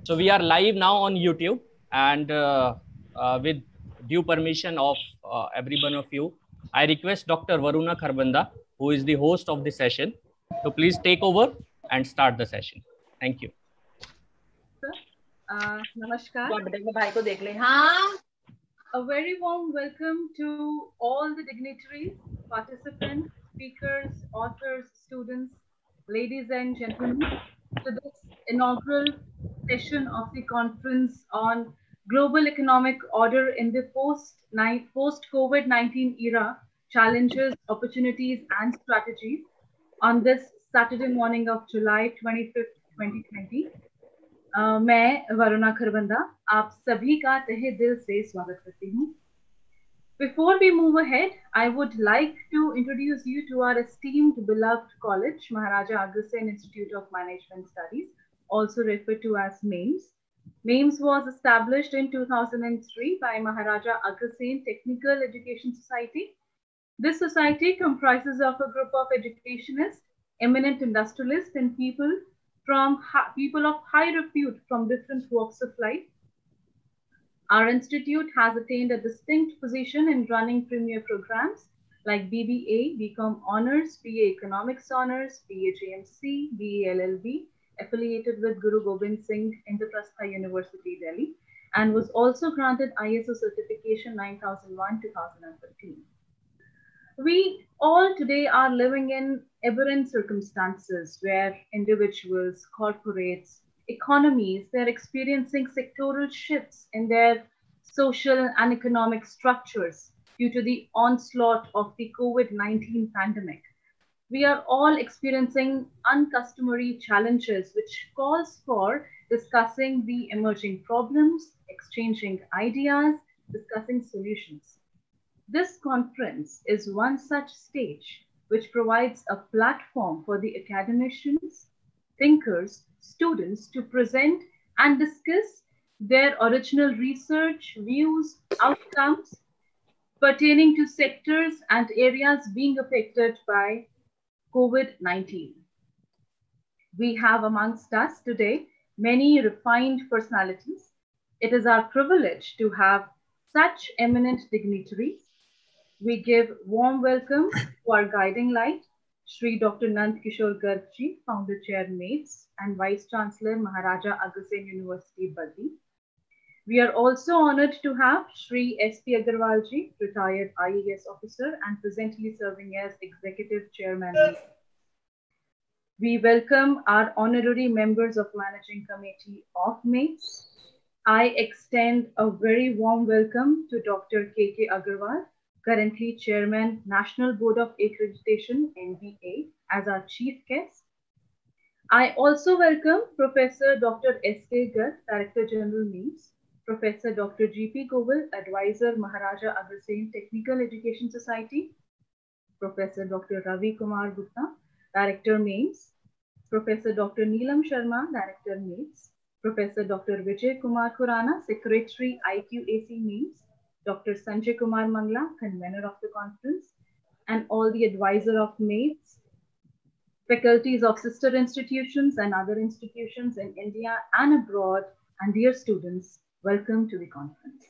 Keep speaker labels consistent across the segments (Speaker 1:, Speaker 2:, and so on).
Speaker 1: So we are live now on YouTube, and with due permission of every one of you, I request Dr. Varuna Kharbanda, who is the host of the session, to please take over and start the session. Thank you.
Speaker 2: Namaskar. A very warm welcome to all the dignitaries, participants, speakers, authors, students, ladies and gentlemen, to this inaugural session of the conference on global economic order in the post-COVID-19 era, challenges, opportunities, and strategies on this Saturday morning of July 25th, 2020. मैं वरुणा खरबंदा आप सभी का तहे दिल से स्वागत करती हूँ. Before we move ahead, I would like to introduce you to our esteemed beloved college, Maharaja Agrasen Institute of Management Studies, also referred to as MAIMS. MAIMS was established in 2003 by Maharaja Agrasen Technical Education Society. This society comprises of a group of educationists, eminent industrialists, and people of high repute from different walks of life. Our institute has attained a distinct position in running premier programs like BBA, BCom Honors, BA Economics Honors, BA JMC, BA LLB, affiliated with Guru Gobind Singh Indraprastha University, Delhi, and was also granted ISO certification 9001-2015. We all today are living in aberrant circumstances where individuals, corporates, economies, they're experiencing sectoral shifts in their social and economic structures due to the onslaught of the COVID-19 pandemic. We are all experiencing uncustomary challenges, which calls for discussing the emerging problems, exchanging ideas, discussing solutions. This conference is one such stage which provides a platform for the academicians, thinkers, students to present and discuss their original research, views, outcomes pertaining to sectors and areas being affected by COVID-19. We have amongst us today many refined personalities. It is our privilege to have such eminent dignitaries. We give warm welcome to our guiding light, Shri Dr. Nand Kishore Garg ji, Founder Chair MAIMS and Vice Chancellor Maharaja Agrasen University, Baddi. We are also honored to have Shri S.P. Agarwal ji, retired IAS officer and presently serving as Executive Chairman. We welcome our honorary members of Managing Committee of MAIMS. I extend a very warm welcome to Dr. K.K. Agarwal, currently Chairman, National Board of Accreditation, NBA, as our chief guest. I also welcome Professor Dr. S.K. Garg, Director General MAIMS, Professor Dr. G.P. Govill, Advisor, Maharaja Agrasen Technical Education Society, Professor Dr. Ravi Kumar Gupta, Director MAIMS, Professor Dr. Neelam Sharma, Director MAIMS, Professor Dr. Vijay Kumar Khurana, Secretary IQAC MAIMS, Dr. Sanjay Kumar Mangla, convener of the conference, and all the advisor of MAIMS, faculties of sister institutions and other institutions in India and abroad, and dear students, welcome to the conference.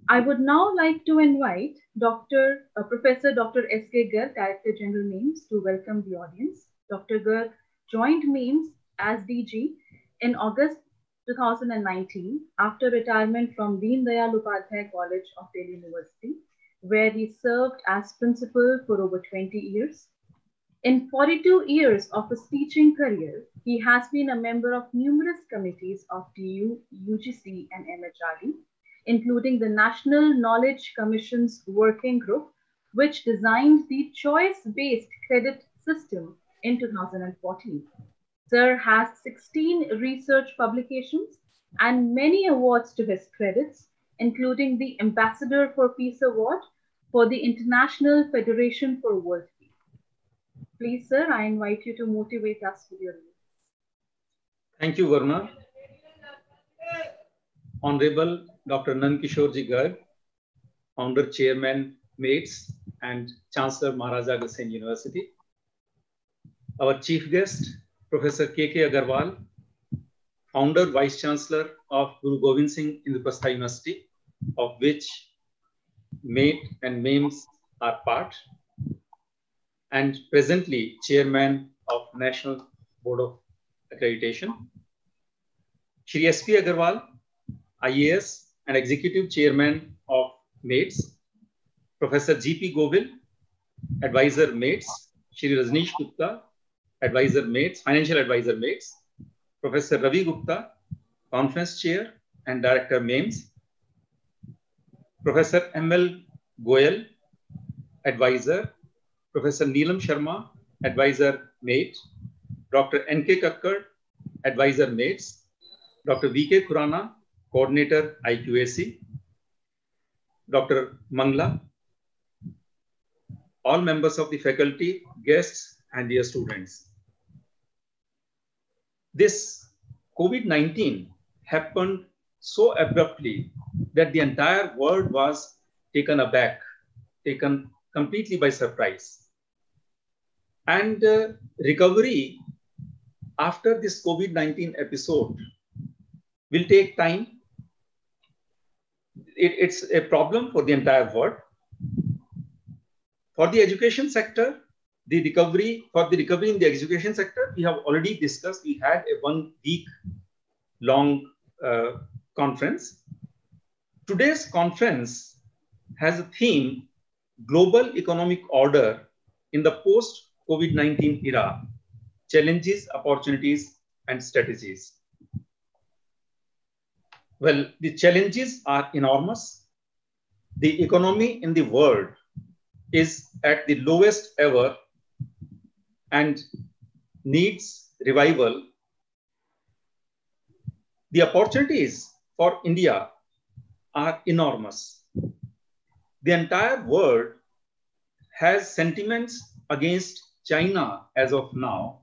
Speaker 2: I would now like to invite Professor Dr. S.K. Garg, Director General MAIMS, to welcome the audience. Dr. Garg joined MAIMS as DG in August 2019 after retirement from Deen Dayal Upadhyay College of Delhi University, where he served as principal for over 20 years. In 42 years of his teaching career, he has been a member of numerous committees of TU, UGC, and MHRD, including the National Knowledge Commission's working group, which designed the choice-based credit system in 2014. Sir has 16 research publications and many awards to his credits, including the Ambassador for Peace Award for the International Federation for World Peace. Please, sir, I invite you to motivate us with your views.
Speaker 3: Thank you, Varuna. Honorable Dr. Nand Kishore Ji Garg, Founder Chairman MAIMS and Chancellor Maharaja Agrasen University. Our chief guest, Professor K.K. Agarwal, founder, Vice Chancellor of Guru Gobind Singh Indraprastha University, of which MATE and MAIMS are part, and presently Chairman of National Board of Accreditation. Shri S.P. Agarwal, IAS and Executive Chairman of MATES. Professor G.P. Govil, Advisor MATES. Shri Rajneesh Gupta, Advisor MATES, Financial Advisor MATES. Professor Ravi Gupta, Conference Chair and Director MAIMS. Professor M.L. Goyal, Advisor. Professor Neelam Sharma, Advisor MATE. Dr. N.K. Kakkar, Advisor MATES. Dr. V.K. Khurana, Coordinator IQAC. Dr. Mangla, all members of the faculty, guests, and dear students. This COVID-19 happened so abruptly that the entire world was taken aback, taken completely by surprise. And recovery after this COVID-19 episode will take time. It's a problem for the entire world. For the education sector, the recovery in the education sector, we have already discussed. We had a 1 week long conference. Today's conference has a theme, Global Economic Order in the post-COVID-19 era, Challenges, Opportunities, and Strategies. Well, the challenges are enormous. The economy in the world is at the lowest ever and needs revival. The opportunities for India are enormous. The entire world has sentiments against China as of now,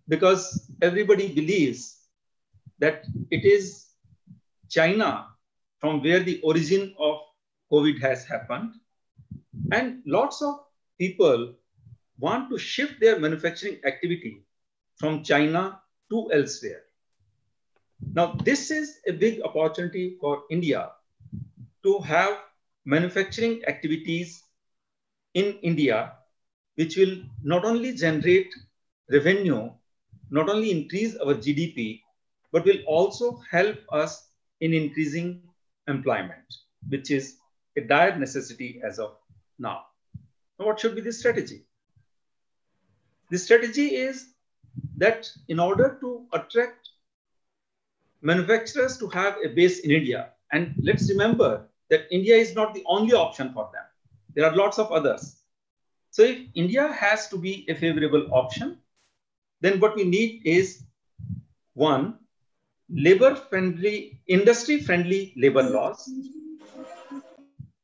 Speaker 3: because everybody believes that it is China from where the origin of COVID has happened. And lots of people want to shift their manufacturing activity from China to elsewhere. Now, this is a big opportunity for India to have manufacturing activities in India, which will not only generate revenue, not only increase our GDP, but will also help us in increasing employment, which is a dire necessity as of now. Now, what should be the strategy? The strategy is that in order to attract manufacturers to have a base in India, and let's remember that India is not the only option for them. There are lots of others. So if India has to be a favorable option, then what we need is, one, labor-friendly, industry-friendly labor laws,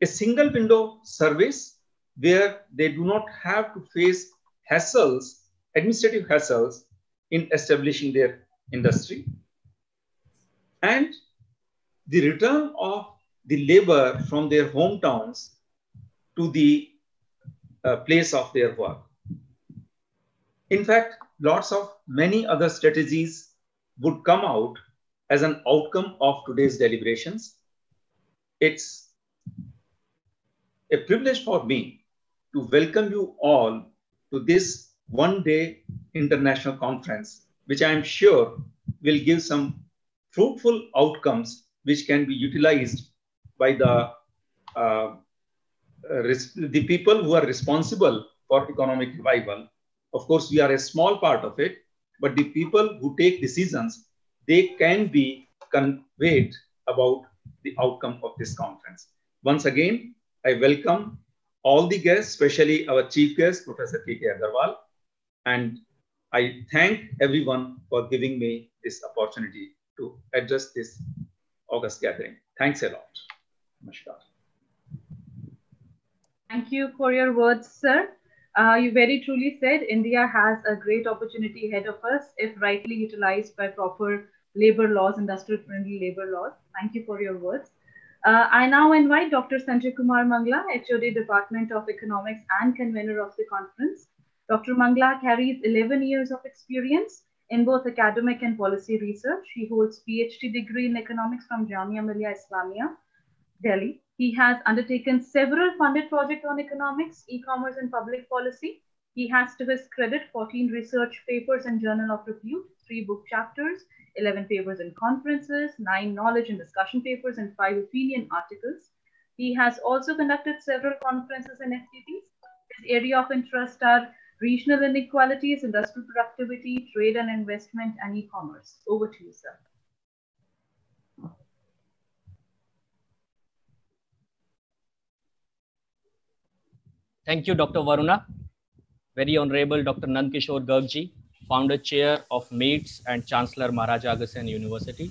Speaker 3: a single window service where they do not have to face hassles, administrative hassles in establishing their industry, and the return of the labor from their hometowns to the place of their work. In fact, many other strategies would come out as an outcome of today's deliberations. It's a privilege for me to welcome you all to this one-day international conference, which I am sure will give some fruitful outcomes which can be utilized by the people who are responsible for economic revival. Of course, we are a small part of it, but the people who take decisions, they can be conveyed about the outcome of this conference. Once again, I welcome all the guests, especially our chief guest, Professor K.K. Agarwal, and I thank everyone for giving me this opportunity to address this August gathering. Thanks a lot. Namaskar.
Speaker 2: Thank you for your words, sir. You very truly said India has a great opportunity ahead of us if rightly utilized by proper labor laws, industrial-friendly labor laws. Thank you for your words. I now invite Dr. Sanjay Kumar Mangla, HOD Department of Economics and convener of the conference. Dr. Mangla carries 11 years of experience in both academic and policy research. He holds PhD degree in economics from Jamia Millia Islamia, Delhi. He has undertaken several funded projects on economics, e-commerce, and public policy. He has to his credit 14 research papers and journal of repute, 3 book chapters, 11 papers and conferences, 9 knowledge and discussion papers, and 5 opinion articles. He has also conducted several conferences and FTTs. His area of interest are regional inequalities, industrial productivity, trade and investment, and e-commerce. Over to you, sir.
Speaker 1: Thank you, Dr. Varuna. Very Honorable Dr. Nandkishore Gargji, Founder Chair of MAIMS and Chancellor Maharaja Agassiz University.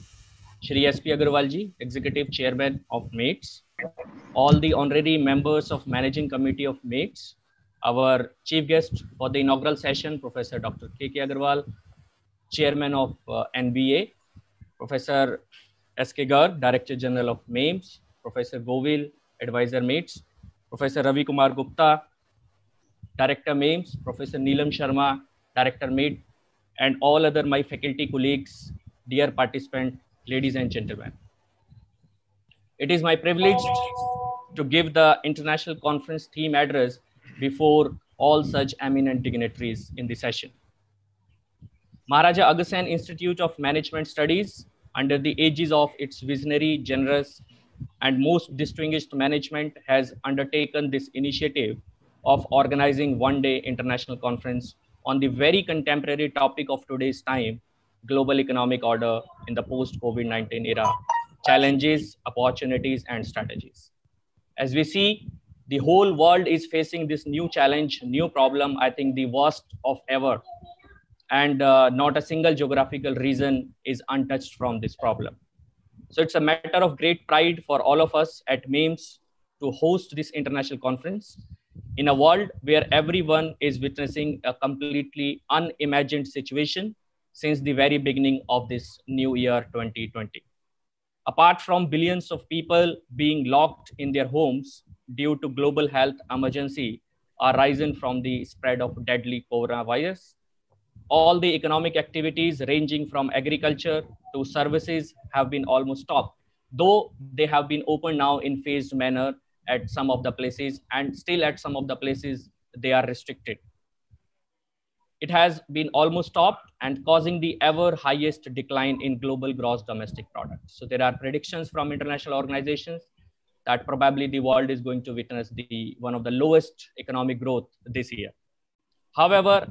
Speaker 1: Shri S.P. Agarwalji, Executive Chairman of MAIMS. All the honorary members of Managing Committee of MAIMS. Our Chief Guest for the inaugural session, Professor Dr. K.K. Agarwal, Chairman of NBA. Professor S.K. Garg, Director General of MAIMS. Professor Govil, Advisor MAIMS. Professor Ravi Kumar Gupta, Director MAIMS, Professor Neelam Sharma, Director MAIMS, and all other my faculty colleagues, dear participants, ladies and gentlemen. It is my privilege to give the international conference theme address before all such eminent dignitaries in the session. Maharaja Agassiz Institute of Management Studies, under the aegis of its visionary, generous, and most distinguished management, has undertaken this initiative of organizing one-day international conference on the very contemporary topic of today's time, global economic order in the post-COVID-19 era, challenges, opportunities, and strategies. As we see, the whole world is facing this new challenge, new problem, I think the worst of ever. And not a single geographical region is untouched from this problem. So it's a matter of great pride for all of us at MAIMS to host this international conference in a world where everyone is witnessing a completely unimagined situation since the very beginning of this new year 2020. Apart from billions of people being locked in their homes due to global health emergency arising from the spread of deadly coronavirus, all the economic activities ranging from agriculture to services have been almost stopped, though they have been opened now in phased manner at some of the places, and still at some of the places they are restricted. It has been almost stopped and causing the ever highest decline in global gross domestic product. So there are predictions from international organizations that probably the world is going to witness one of the lowest economic growth this year. However,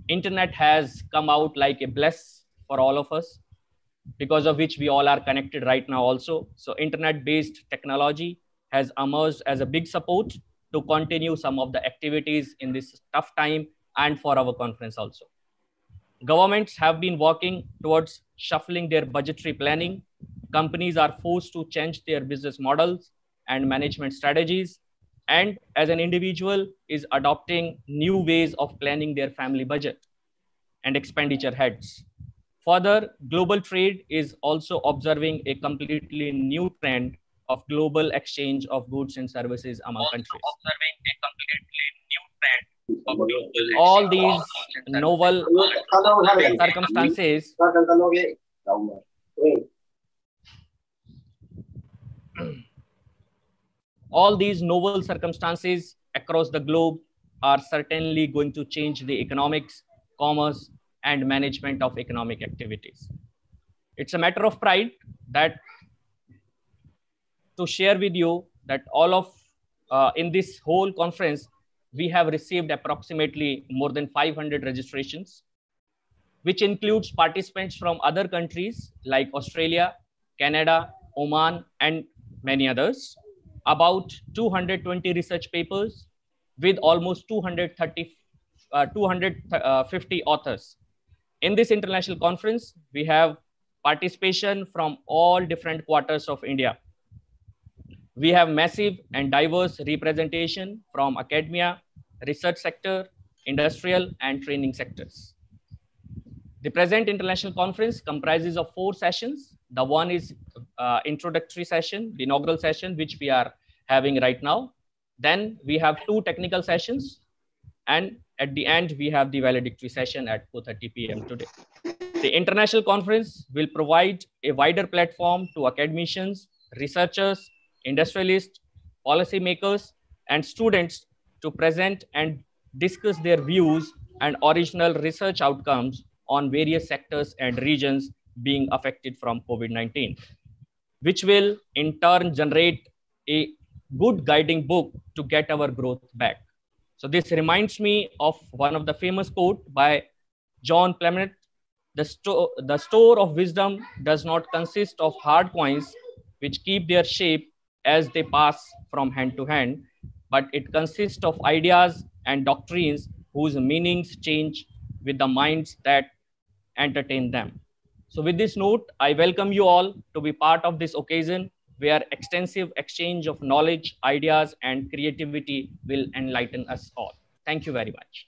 Speaker 1: internet has come out like a bless for all of us, because of which we all are connected right now also. So internet-based technology has emerged as a big support to continue some of the activities in this tough time and for our conference also. Governments have been working towards shuffling their budgetary planning. Companies are forced to change their business models and management strategies, and as an individual is adopting new ways of planning their family budget and expenditure heads. Further, global trade is also observing a completely new trend of global exchange of goods and services among countries. All these novel circumstances all these novel circumstances across the globe are certainly going to change the economics, commerce, and management of economic activities. It's a matter of pride that to share with you that all of in this whole conference, we have received approximately more than 500 registrations, which includes participants from other countries like Australia, Canada, Oman, and many others. About 220 research papers with almost 250 authors. In this international conference, we have participation from all different quarters of India. We have massive and diverse representation from academia, research sector, industrial, and training sectors. The present international conference comprises of 4 sessions. The one is introductory session, the inaugural session, which we are having right now. Then we have 2 technical sessions. And at the end, we have the valedictory session at 4:30 p.m. today. The international conference will provide a wider platform to academicians, researchers, industrialists, policymakers, and students to present and discuss their views and original research outcomes on various sectors and regions being affected from COVID-19, which will in turn generate a good guiding book to get our growth back. So this reminds me of one of the famous quote by John Clement: the store of wisdom does not consist of hard coins which keep their shape as they pass from hand to hand, but it consists of ideas and doctrines whose meanings change with the minds that entertain them. So with this note, I welcome you all to be part of this occasion where extensive exchange of knowledge, ideas, and creativity will enlighten us all. Thank you very much.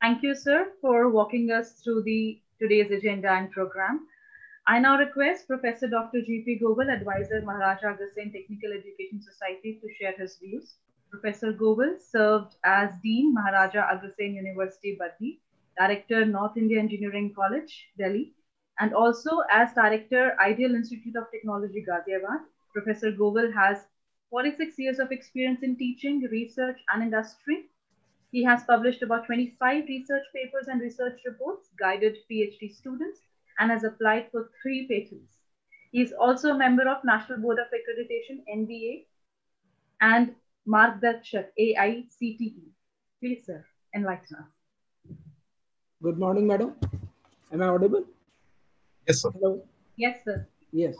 Speaker 2: Thank you, sir, for walking us through today's agenda and program. I now request Professor Dr. G.P. Goval, Advisor, Maharaja Agrasen Technical Education Society, to share his views. Professor Goval served as Dean, Maharaja Agrasen University, Baddi, Director, North India Engineering College, Delhi, and also as Director, Ideal Institute of Technology, Ghaziabad. Professor Goval has 46 years of experience in teaching, research, and industry. He has published about 25 research papers and research reports, guided PhD students, and has applied for 3 patents. He is also a member of National Board of Accreditation, NBA, and Margdarshak, AICTE. Please, sir, enlighten us.
Speaker 4: Good morning, madam. Am I audible?
Speaker 5: Yes, sir.
Speaker 4: Hello.
Speaker 2: Yes, sir.
Speaker 4: Yes.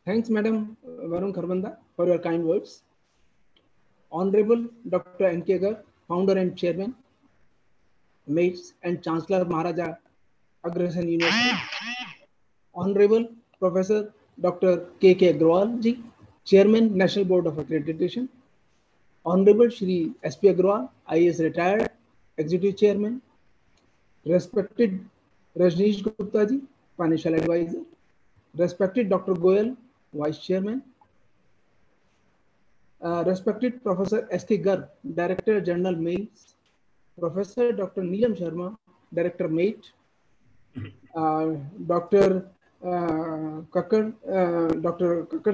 Speaker 4: Thanks, Madam Varun Kharbanda, for your kind words. Honorable Dr. N.K. Garg, Founder and Chairman, MAIMS and Chancellor Maharaja Agrasen University. Honorable Professor Dr. K.K. Agrawal ji, Chairman, National Board of Accreditation. Honorable Shri S.P. Agrawal, IAS Retired, Executive Chairman. Respected Rajneesh Gupta ji, Financial Advisor. Respected Dr. Goyal, Vice Chairman. Respected Professor S.K. Garg, Director General MAIMS. Professor Dr. Neelam Sharma, Director MAIT. Dr. Kakkar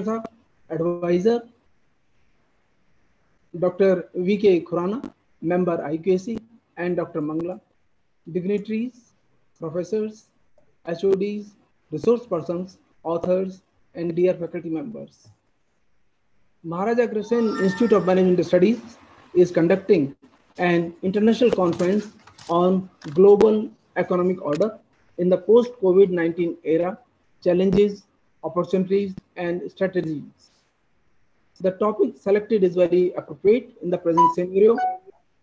Speaker 4: Sahab, Advisor. Dr. V.K. Khurana, Member IQAC, and Dr. Mangla. Dignitaries, professors, HODs, resource persons, authors, and dear faculty members. Maharaja Agrasen Institute of Management Studies is conducting an international conference on global economic order in the post-COVID-19 era, challenges, opportunities, and strategies. The topic selected is very appropriate in the present scenario.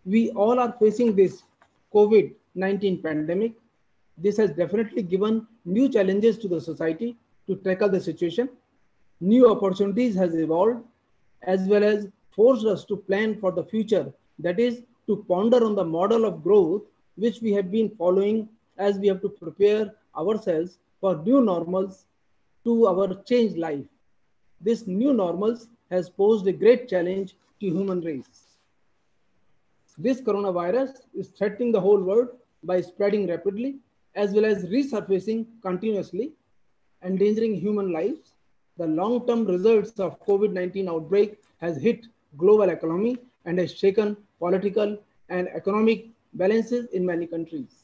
Speaker 4: We all are facing this COVID-19 pandemic. This has definitely given new challenges to the society to tackle the situation. New opportunities has evolved, as well as forced us to plan for the future. That is, to ponder on the model of growth which we have been following as we have to prepare ourselves for new normals to our changed life. This new normals has posed a great challenge to human race. This coronavirus is threatening the whole world by spreading rapidly, as well as resurfacing continuously, endangering human lives. The long-term results of COVID-19 outbreak has hit global economy and has shaken political and economic balances in many countries.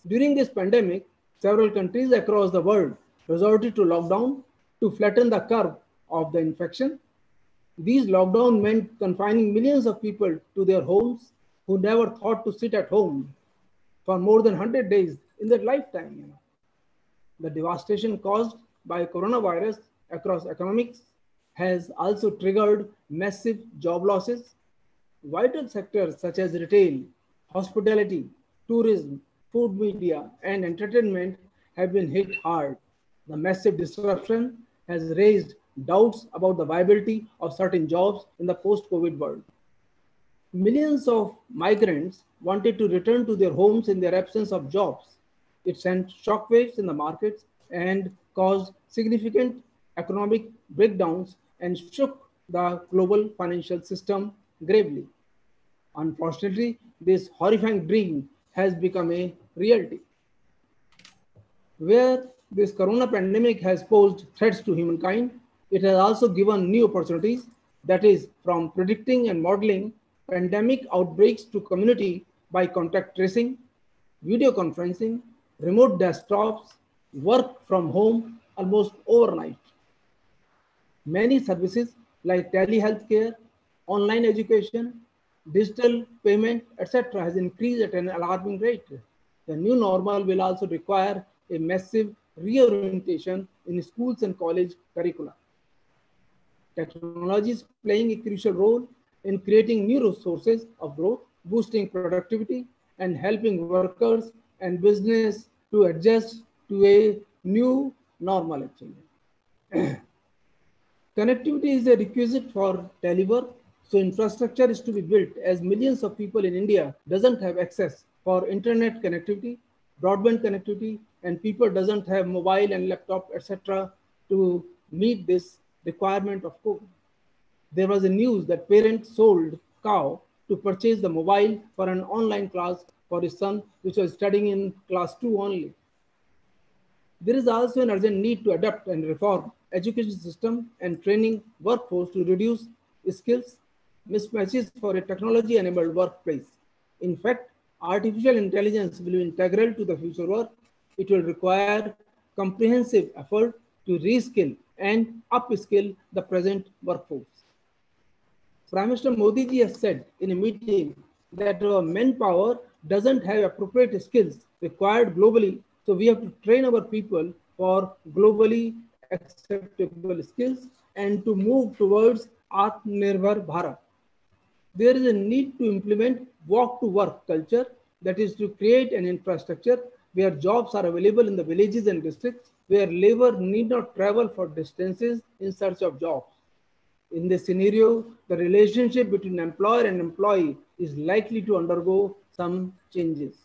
Speaker 4: During this pandemic, several countries across the world resorted to lockdown to flatten the curve of the infection. These lockdowns meant confining millions of people to their homes who never thought to sit at home for more than 100 days in their lifetime. The devastation caused by coronavirus across economics has also triggered massive job losses. Vital sectors such as retail, hospitality, tourism, food media, and entertainment have been hit hard. The massive disruption has raised doubts about the viability of certain jobs in the post-COVID world. Millions of migrants wanted to return to their homes in their absence of jobs. It sent shockwaves in the markets and caused significant economic breakdowns and shook the global financial system gravely. Unfortunately, this horrifying dream has become a reality. Where this corona pandemic has posed threats to humankind, it has also given new opportunities, that is, from predicting and modeling pandemic outbreaks to community by contact tracing, video conferencing, remote desktops, work from home almost overnight. Many services like telehealth care, online education, digital payment, etc. has increased at an alarming rate. The new normal will also require a massive reorientation in schools and college curricula. Technology is playing a crucial role in creating new sources of growth, boosting productivity, and helping workers and business to adjust to a new normal actually. Connectivity is a requisite for telework, so infrastructure is to be built as millions of people in India doesn't have access for internet connectivity, broadband connectivity, and people doesn't have mobile and laptop, etc. to meet this requirement of COVID. There was a news that parents sold cow to purchase the mobile for an online class for his son, which was studying in class 2 only. There is also an urgent need to adapt and reform education system and training workforce to reduce skills mismatches for a technology-enabled workplace. In fact, artificial intelligence will be integral to the future work. It will require comprehensive effort to reskill and upskill the present workforce. Prime Minister Modi ji has said in a meeting that our manpower doesn't have appropriate skills required globally, so we have to train our people for globally acceptable skills and to move towards Atmanirbhar Bharat. There is a need to implement walk to work culture, that is to create an infrastructure where jobs are available in the villages and districts where labor need not travel for distances in search of jobs. In this scenario, the relationship between employer and employee is likely to undergo some changes.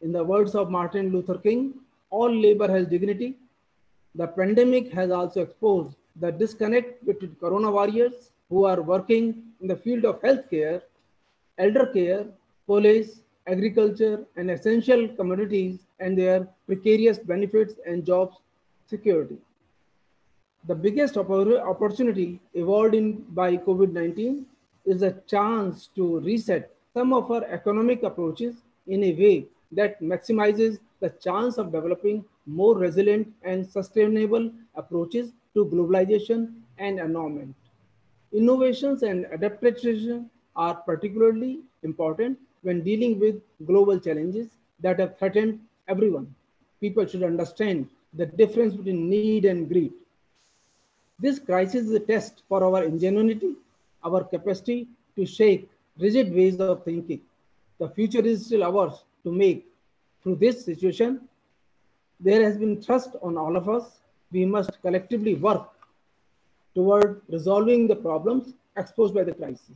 Speaker 4: In the words of Martin Luther King, all labor has dignity. The pandemic has also exposed the disconnect between corona warriors who are working in the field of healthcare, elder care, police, agriculture, and essential commodities and their precarious benefits and jobs security. The biggest opportunity evolved by COVID-19 is a chance to reset some of our economic approaches in a way that maximizes the chance of developing more resilient and sustainable approaches to globalization and environment. Innovations and adaptation are particularly important when dealing with global challenges that have threatened everyone. People should understand the difference between need and greed. This crisis is a test for our ingenuity, our capacity to shake rigid ways of thinking. The future is still ours to make. Through this situation, there has been thrust on all of us. We must collectively work toward resolving the problems exposed by the crisis.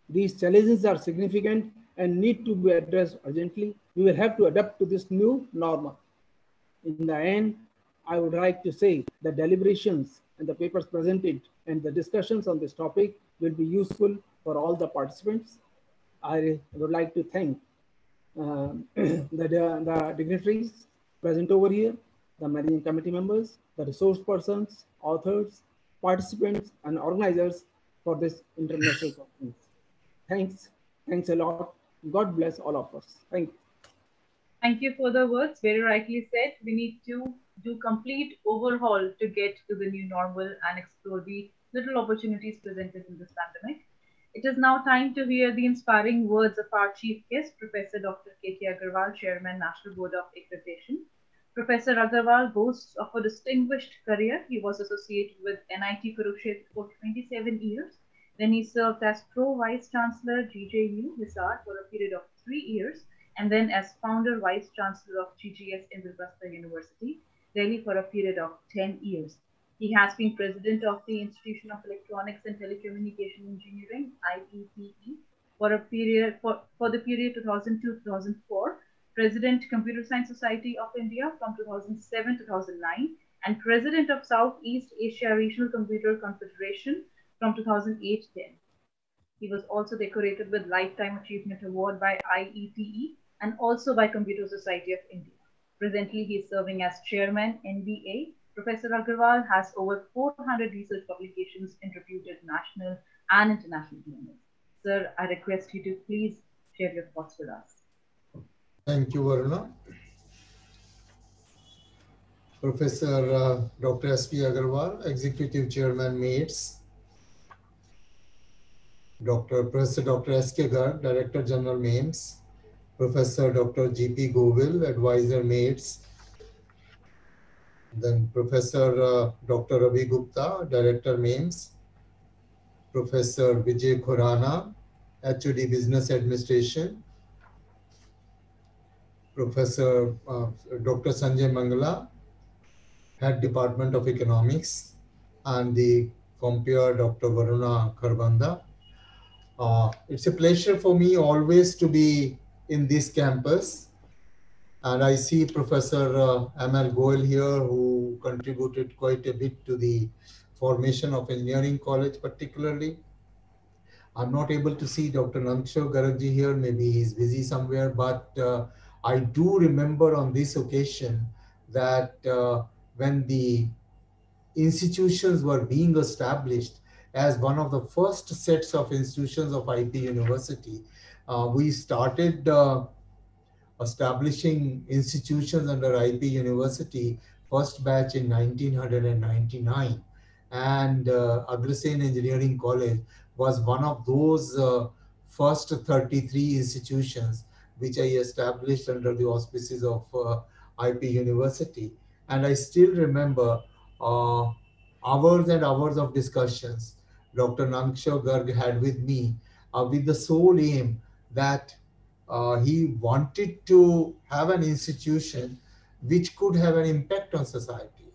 Speaker 4: These challenges are significant and need to be addressed urgently. We will have to adapt to this new normal. In the end, I would like to say the deliberations and the papers presented and the discussions on this topic will be useful for all the participants. I would like to thank the dignitaries present over here, the managing committee members, the resource persons, authors, participants, and organizers for this international conference. Thanks. Thanks a lot. God bless all of us. Thank you.
Speaker 2: Thank you for the words. Very rightly said. We need to do complete overhaul to get to the new normal and explore the little opportunities presented in this pandemic. It is now time to hear the inspiring words of our chief guest, Professor Dr. K.K. Agarwal, Chairman, National Board of Accreditation. Professor Agarwal boasts of a distinguished career. He was associated with NIT Kurukshetra for 27 years. Then he served as Pro-Vice Chancellor GJU, Hisar, for a period of 3 years, and then as Founder Vice Chancellor of GGS Indraprastha University, Delhi, for a period of 10 years. He has been President of the Institution of Electronics and Telecommunication Engineering, IETE, for the period 2002-2004, President Computer Science Society of India from 2007-2009, and President of Southeast Asia Regional Computer Confederation from 2008-10. He was also decorated with Lifetime Achievement Award by IETE and also by Computer Society of India. Presently, he is serving as chairman NBA. Professor Agarwal has over 400 research publications in reputed national and international journals. Sir, I request you to please share your thoughts with us.
Speaker 5: Thank you, Varuna. Professor Dr. S.P. Agarwal, Executive Chairman, MAIMS. Professor Dr. S.K. Garg, Director General, MAIMS. Professor Dr. G.P. Govil, Advisor, MAIMS. Then Professor Dr. Ravi Gupta, Director, MAIMS. Professor Vijay Kumar, HOD Business Administration. Professor Dr. Sanjay Mangala, Head Department of Economics, and the compeer Dr. Varuna Kharbanda. It's a pleasure for me always to be in this campus. And I see Professor M.L. Goel here, who contributed quite a bit to the formation of engineering college particularly. I'm not able to see Dr. Nansho Garagji here, maybe he's busy somewhere, but I do remember on this occasion that when the institutions were being established as one of the first sets of institutions of IP University, we started establishing institutions under IP University, first batch in 1999. And Agrasen Engineering College was one of those first 33 institutions which I established under the auspices of IP University. And I still remember hours and hours of discussions Dr. Nansho Garg had with me with the sole aim that he wanted to have an institution which could have an impact on society.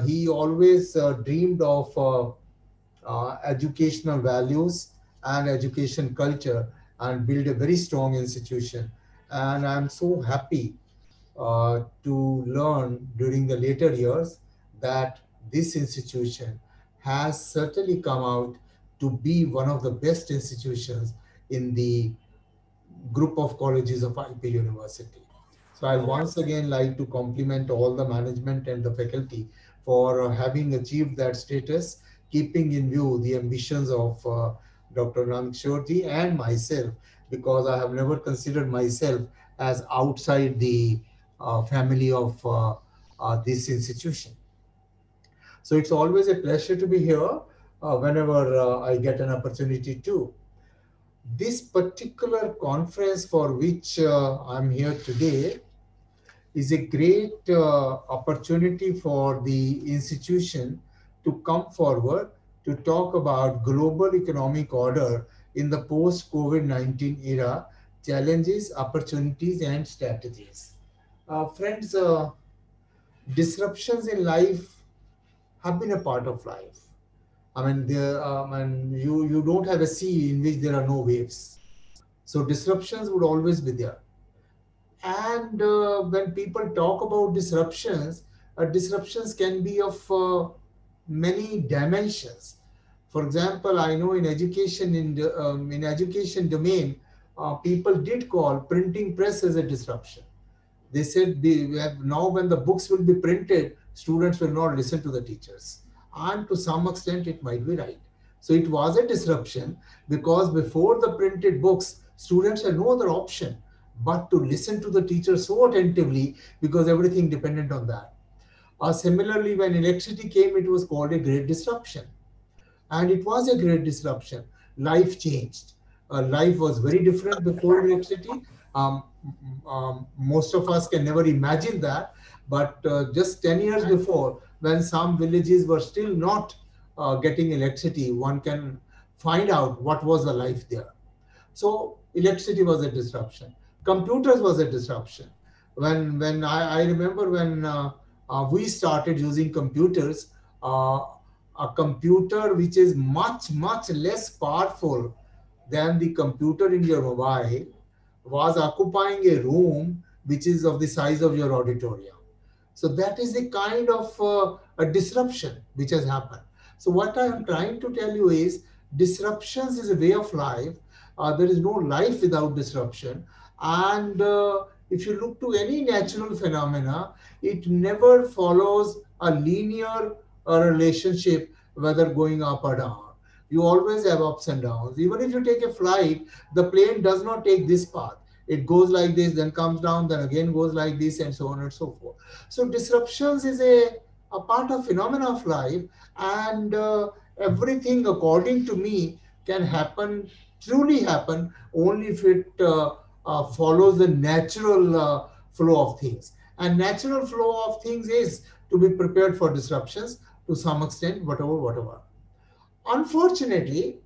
Speaker 5: He always dreamed of educational values and education culture and build a very strong institution. And I'm so happy to learn during the later years that this institution has certainly come out to be one of the best institutions in the group of colleges of IP University. So I'll once again like to compliment all the management and the faculty for having achieved that status, keeping in view the ambitions of Dr. Nankshorji and myself, because I have never considered myself as outside the family of this institution. So it's always a pleasure to be here whenever I get an opportunity to. This particular conference for which I'm here today is a great opportunity for the institution to come forward to talk about global economic order in the post-COVID-19 era, challenges, opportunities, and strategies. Friends, disruptions in life have been a part of life. I mean, you don't have a sea in which there are no waves. So disruptions would always be there. And when people talk about disruptions, disruptions can be of many dimensions. For example, I know in education, in education domain, people did call printing press as a disruption. They said now when the books will be printed, students will not listen to the teachers. And to some extent, it might be right. So it was a disruption because before the printed books, students had no other option but to listen to the teacher so attentively because everything depended on that. Similarly, when electricity came, it was called a great disruption. And it was a great disruption. Life changed. Life was very different before electricity. Most of us can never imagine that. But just 10 years before, when some villages were still not getting electricity, one can find out what was the life there. So electricity was a disruption. Computers was a disruption. When I remember when we started using computers, a computer which is much less powerful than the computer in your mobile was occupying a room which is of the size of your auditorium. So that is the kind of a disruption which has happened. So what I am trying to tell you is disruptions is a way of life. There is no life without disruption. And if you look to any natural phenomena, it never follows a linear relationship, whether going up or down. You always have ups and downs. Even if you take a flight, the plane does not take this path. It goes like this, then comes down, then again goes like this, and so on and so forth. So disruptions is a part of phenomena of life, and everything, according to me, can happen, truly happen, only if it follows the natural flow of things. And natural flow of things is to be prepared for disruptions to some extent, whatever. Unfortunately,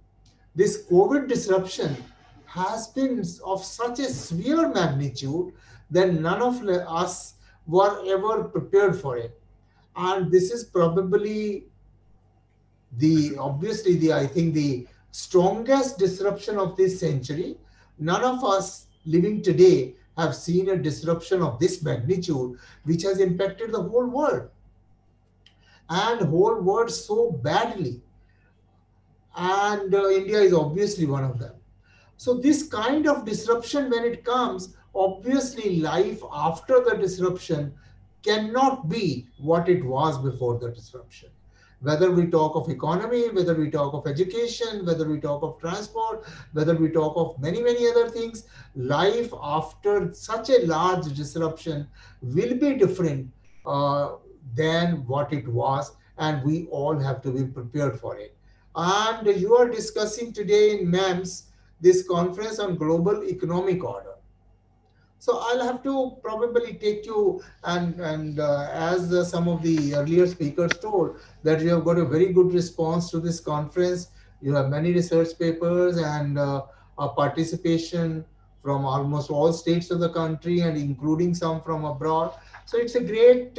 Speaker 5: this COVID disruption has been of such a severe magnitude that none of us were ever prepared for it. And this is probably I think the strongest disruption of this century. None of us living today have seen a disruption of this magnitude, which has impacted the whole world, and whole world so badly. And India is obviously one of them. So this kind of disruption, when it comes, obviously life after the disruption cannot be what it was before the disruption. Whether we talk of economy, whether we talk of education, whether we talk of transport, whether we talk of many, many other things, life after such a large disruption will be different than what it was, and we all have to be prepared for it. And you are discussing today in MAIMS this conference on global economic order. So I'll have to probably take you, and as some of the earlier speakers told, that you have got a very good response to this conference. You have many research papers and a participation from almost all states of the country, and including some from abroad. So it's a great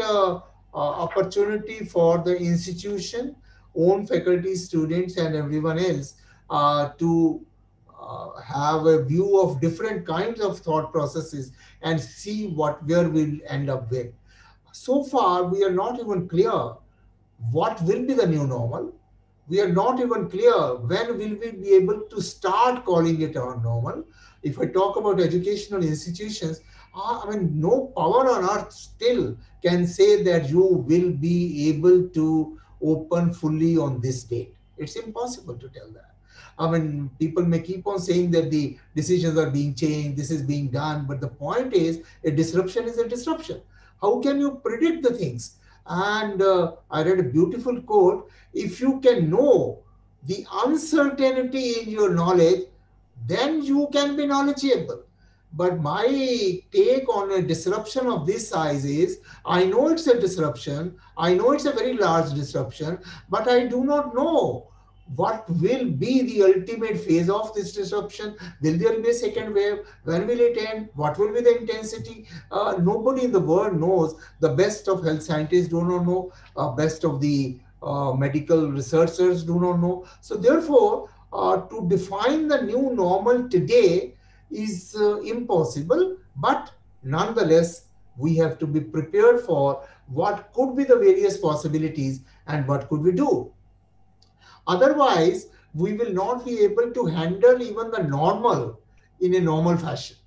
Speaker 5: opportunity for the institution, own faculty, students, and everyone else to have a view of different kinds of thought processes and see where we'll end up with. So far, we are not even clear what will be the new normal. We are not even clear when will we be able to start calling it our normal. If I talk about educational institutions, no power on earth still can say that you will be able to open fully on this date. It's impossible to tell that. People may keep on saying that the decisions are being changed, this is being done, but the point is, a disruption is a disruption. How can you predict the things? And I read a beautiful quote: if you can know the uncertainty in your knowledge, then you can be knowledgeable. But my take on a disruption of this size is, I know it's a disruption, I know it's a very large disruption, but I do not know what will be the ultimate phase of this disruption. Will there be a second wave? When will it end? What will be the intensity? Nobody in the world knows. The best of health scientists do not know. Best of the medical researchers do not know. So therefore, to define the new normal today is impossible, but nonetheless, we have to be prepared for what could be the various possibilities and what could we do. Otherwise, we will not be able to handle even the normal in a normal fashion.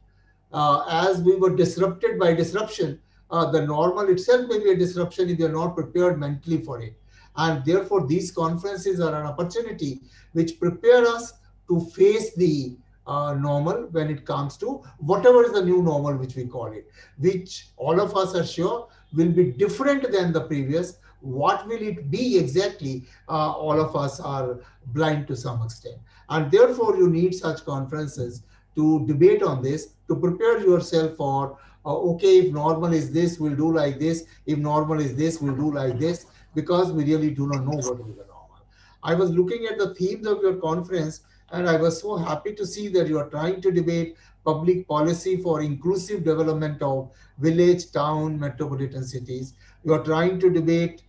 Speaker 5: As we were disrupted by disruption, the normal itself may be a disruption if you're not prepared mentally for it. And therefore, these conferences are an opportunity which prepare us to face the normal when it comes to whatever is the new normal, which we call it, which all of us are sure will be different than the previous. What will it be exactly? All of us are blind to some extent. And therefore, you need such conferences to debate on this, to prepare yourself for, okay, if normal is this, we'll do like this. If normal is this, we'll do like this, because we really do not know what is the normal. I was looking at the themes of your conference, and I was so happy to see that you are trying to debate public policy for inclusive development of village, town, metropolitan cities. You are trying to debate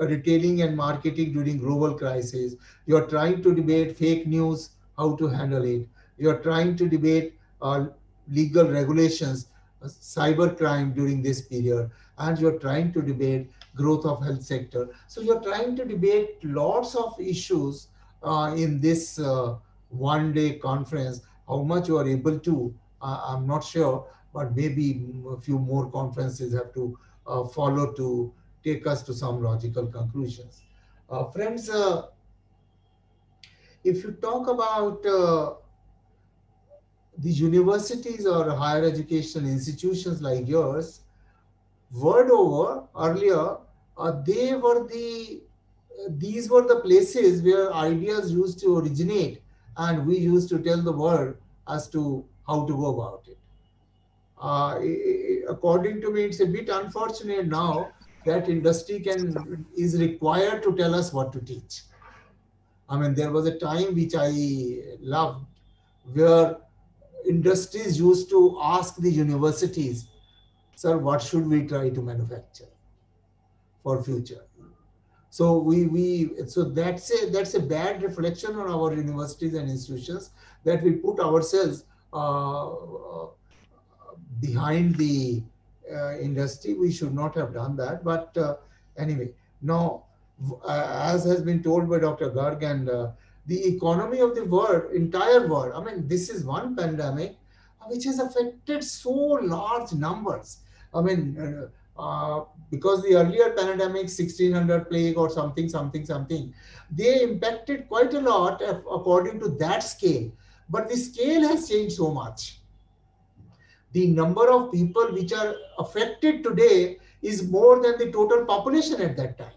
Speaker 5: retailing and marketing during global crisis. You are trying to debate fake news, how to handle it. You are trying to debate legal regulations, cyber crime during this period, and you are trying to debate growth of health sector. So you are trying to debate lots of issues in this one-day conference. How much you are able to, I'm not sure, but maybe a few more conferences have to follow to take us to some logical conclusions. Friends, if you talk about the universities or higher education institutions like yours, word over earlier, they were these were the places where ideas used to originate, and we used to tell the world as to how to go about it. According to me, it's a bit unfortunate now that industry is required to tell us what to teach. I mean, there was a time which I loved where industries used to ask the universities, sir, what should we try to manufacture for future? So so that's a bad reflection on our universities and institutions, that we put ourselves behind the industry. We should not have done that. But anyway, now, as has been told by Dr. Garg, and the economy of the world, entire world, I mean, this is one pandemic which has affected so large numbers. I mean, because the earlier pandemic, 1600 plague or something, they impacted quite a lot according to that scale. But the scale has changed so much. The number of people which are affected today is more than the total population at that time.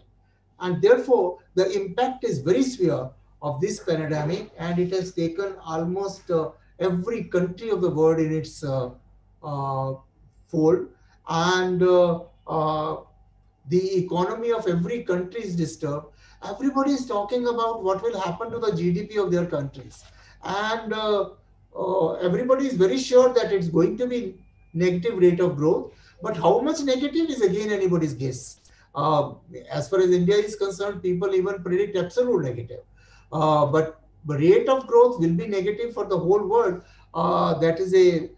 Speaker 5: And therefore, the impact is very severe of this pandemic, and it has taken almost every country of the world in its fold. And the economy of every country is disturbed. Everybody is talking about what will happen to the GDP of their countries. And everybody is very sure that it's going to be negative rate of growth. But how much negative is again anybody's guess. As far as India is concerned, people even predict absolute negative. But the rate of growth will be negative for the whole world. That is a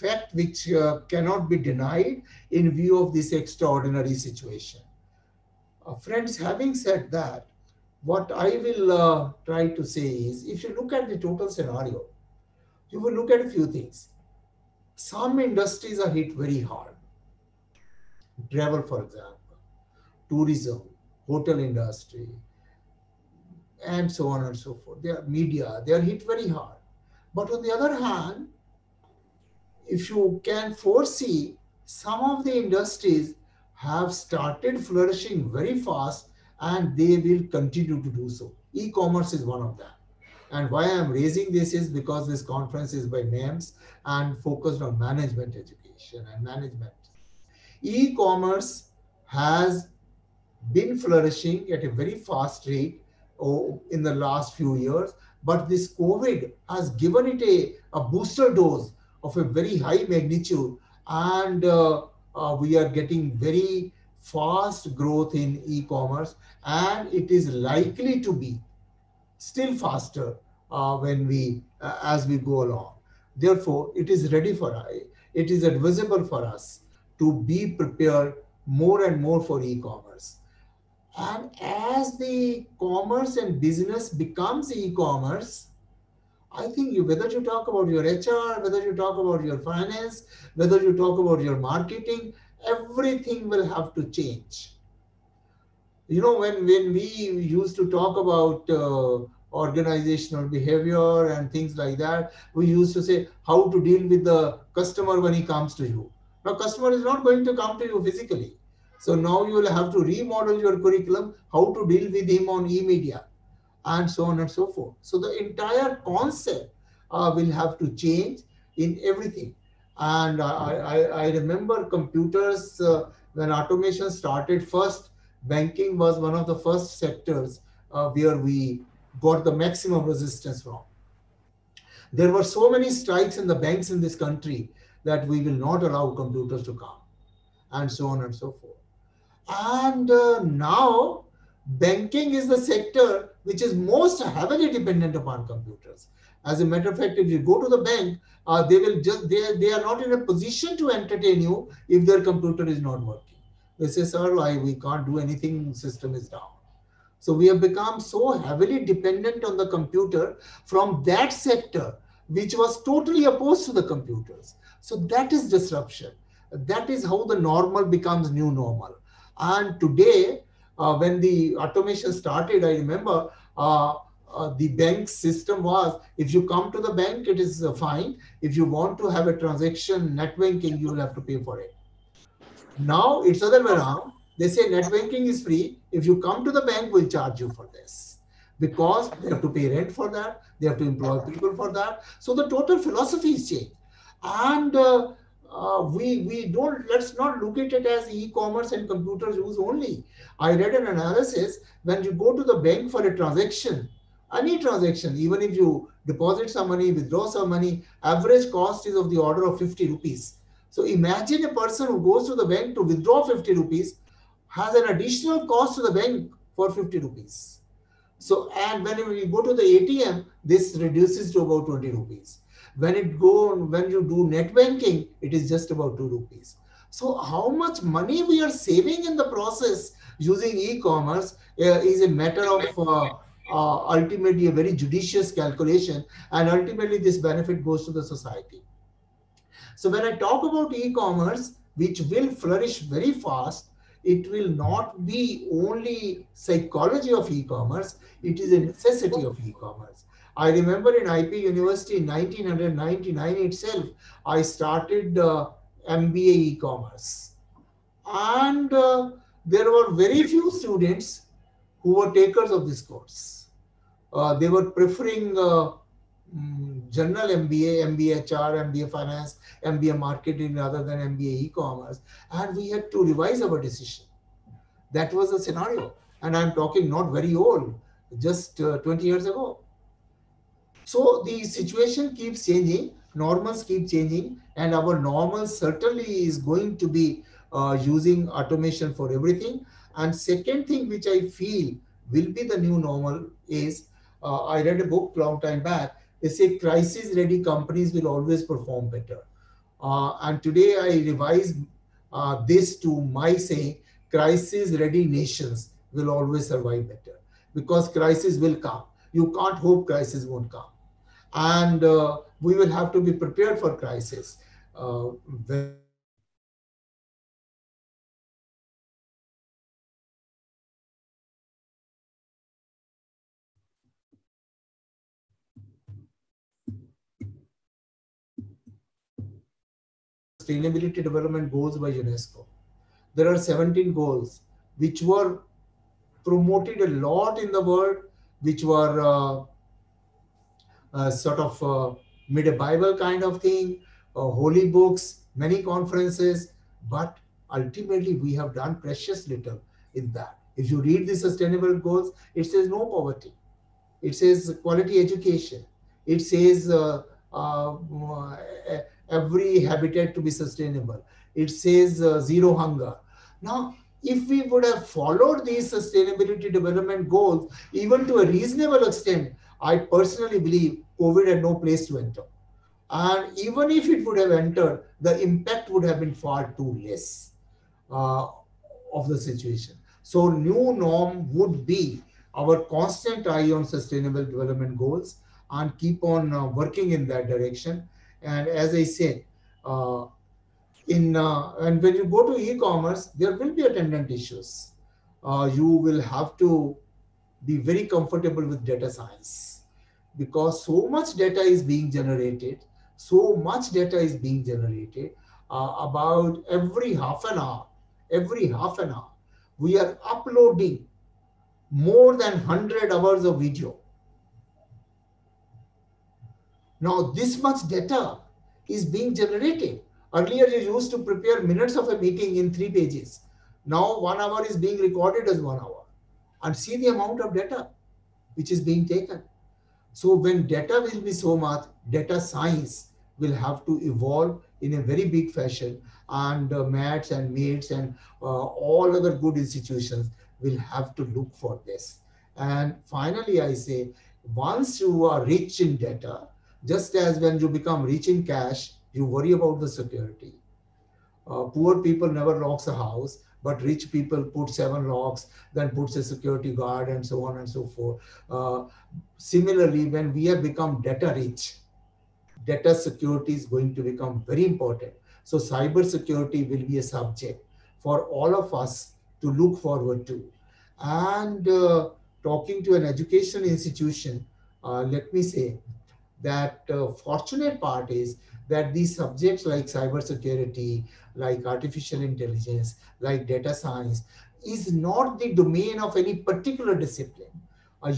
Speaker 5: fact which cannot be denied in view of this extraordinary situation. Friends, having said that, what I will try to say is, if you look at the total scenario, you will look at a few things. Some industries are hit very hard. Travel, for example, tourism, hotel industry, and so on and so forth. They are media, they are hit very hard. But on the other hand, if you can foresee, some of the industries have started flourishing very fast, and they will continue to do so. E-commerce is one of them. And why I'm raising this is because this conference is by MAIMS and focused on management education and management. E-commerce has been flourishing at a very fast rate in the last few years, but this COVID has given it a booster dose of a very high magnitude, and we are getting very fast growth in e-commerce, and it is likely to be still faster as we go along. Therefore, it is ready for us. It is advisable for us to be prepared more and more for e-commerce. And as the commerce and business becomes e-commerce, I think whether you talk about your HR, whether you talk about your finance, whether you talk about your marketing, everything will have to change. You know, when we used to talk about organizational behavior and things like that, we used to say how to deal with the customer when he comes to you. Now, customer is not going to come to you physically. So now you will have to remodel your curriculum, how to deal with him on e-media, and so on and so forth. So the entire concept will have to change in everything. And I remember computers, when automation started first, banking was one of the first sectors where we got the maximum resistance from. There were so many strikes in the banks in this country that we will not allow computers to come, and so on and so forth. And now banking is the sector which is most heavily dependent upon computers. As a matter of fact, if you go to the bank, they are not in a position to entertain you if their computer is not working. They say, sir, we can't do anything, system is down. So we have become so heavily dependent on the computer from that sector, which was totally opposed to the computers. So that is disruption. That is how the normal becomes new normal. And today, when the automation started, I remember the bank system was, if you come to the bank, it is fine. If you want to have a transaction, net banking, you will have to pay for it. Now it's other way around. They say net banking is free. If you come to the bank, we'll charge you for this, because they have to pay rent for that. They have to employ people for that. So the total philosophy is changed. And we don't, let's not look at it as e-commerce and computer use only. I read an analysis, when you go to the bank for a transaction, any transaction, even if you deposit some money, withdraw some money, average cost is of the order of 50 rupees. So imagine a person who goes to the bank to withdraw 50 rupees has an additional cost to the bank for 50 rupees. So, and when you go to the ATM, this reduces to about 20 rupees. When you do net banking, it is just about 2 rupees. So how much money we are saving in the process using e-commerce is a matter of ultimately a very judicious calculation, and ultimately this benefit goes to the society. So when I talk about e-commerce, which will flourish very fast, it will not be only psychology of e-commerce, it is a necessity of e-commerce. I remember in IP University in 1999 itself, I started MBA e-commerce. And there were very few students who were takers of this course. They were preferring general MBA, MBA HR, MBA finance, MBA marketing rather than MBA e-commerce. And we had to revise our decision. That was the scenario. And I'm talking not very old, just 20 years ago. So the situation keeps changing, normals keep changing, and our normal certainly is going to be using automation for everything. And second thing which I feel will be the new normal is, I read a book long time back, they say crisis-ready companies will always perform better. And today I revise this to my saying, crisis-ready nations will always survive better, because crisis will come. You can't hope crisis won't come. And we will have to be prepared for crisis. Sustainability Development Goals by UNESCO. There are 17 goals which were promoted a lot in the world, which were sort of made a Bible kind of thing, holy books, many conferences, but ultimately we have done precious little in that. If you read the sustainable goals, it says no poverty. It says quality education. It says every habitat to be sustainable. It says zero hunger. Now, if we would have followed these sustainability development goals, even to a reasonable extent, I personally believe COVID had no place to enter. And even if it would have entered, the impact would have been far too less of the situation. So new norm would be our constant eye on sustainable development goals and keep on working in that direction. And as I said, and when you go to e-commerce, there will be attendant issues. You will have to be very comfortable with data science, because so much data is being generated, about every half an hour, we are uploading more than 100 hours of video. Now, this much data is being generated. Earlier, you used to prepare minutes of a meeting in 3 pages. Now, 1 hour is being recorded as 1 hour. And see the amount of data which is being taken. So when data will be so much, data science will have to evolve in a very big fashion, and MATs and MAIDs and all other good institutions will have to look for this. And finally, I say, once you are rich in data, just as when you become rich in cash, you worry about the security. Poor people never locks a house, but rich people put 7 locks, then puts a security guard and so on and so forth. Similarly, when we have become data rich, data security is going to become very important. So cyber security will be a subject for all of us to look forward to. And talking to an education institution, let me say that fortunate part is that these subjects like cybersecurity, like artificial intelligence, like data science, is not the domain of any particular discipline.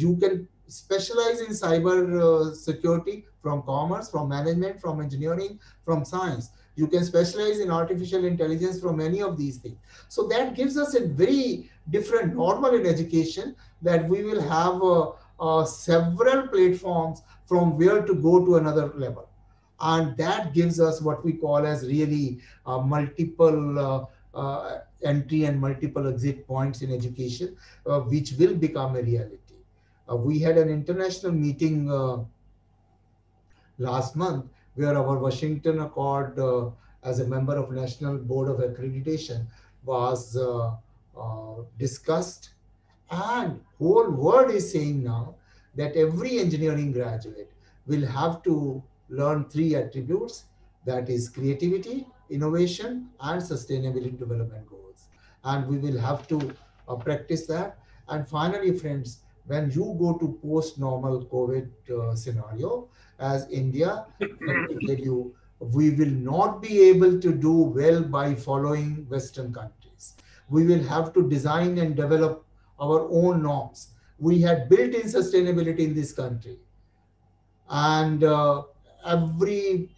Speaker 5: You can specialize in cyber security from commerce, from management, from engineering, from science. You can specialize in artificial intelligence from any of these things. So that gives us a very different normal in education, that we will have several platforms from where to go to another level. And that gives us what we call as really multiple entry and multiple exit points in education, which will become a reality. We had an international meeting last month where our Washington Accord, as a member of National Board of Accreditation, was discussed. And whole world is saying now that every engineering graduate will have to learn 3 attributes, that is creativity, innovation, and sustainability development goals. And we will have to practice that. And finally, friends, when you go to post-normal COVID scenario, as India, let me tell you, we will not be able to do well by following Western countries. We will have to design and develop our own norms. We had built in sustainability in this country, and every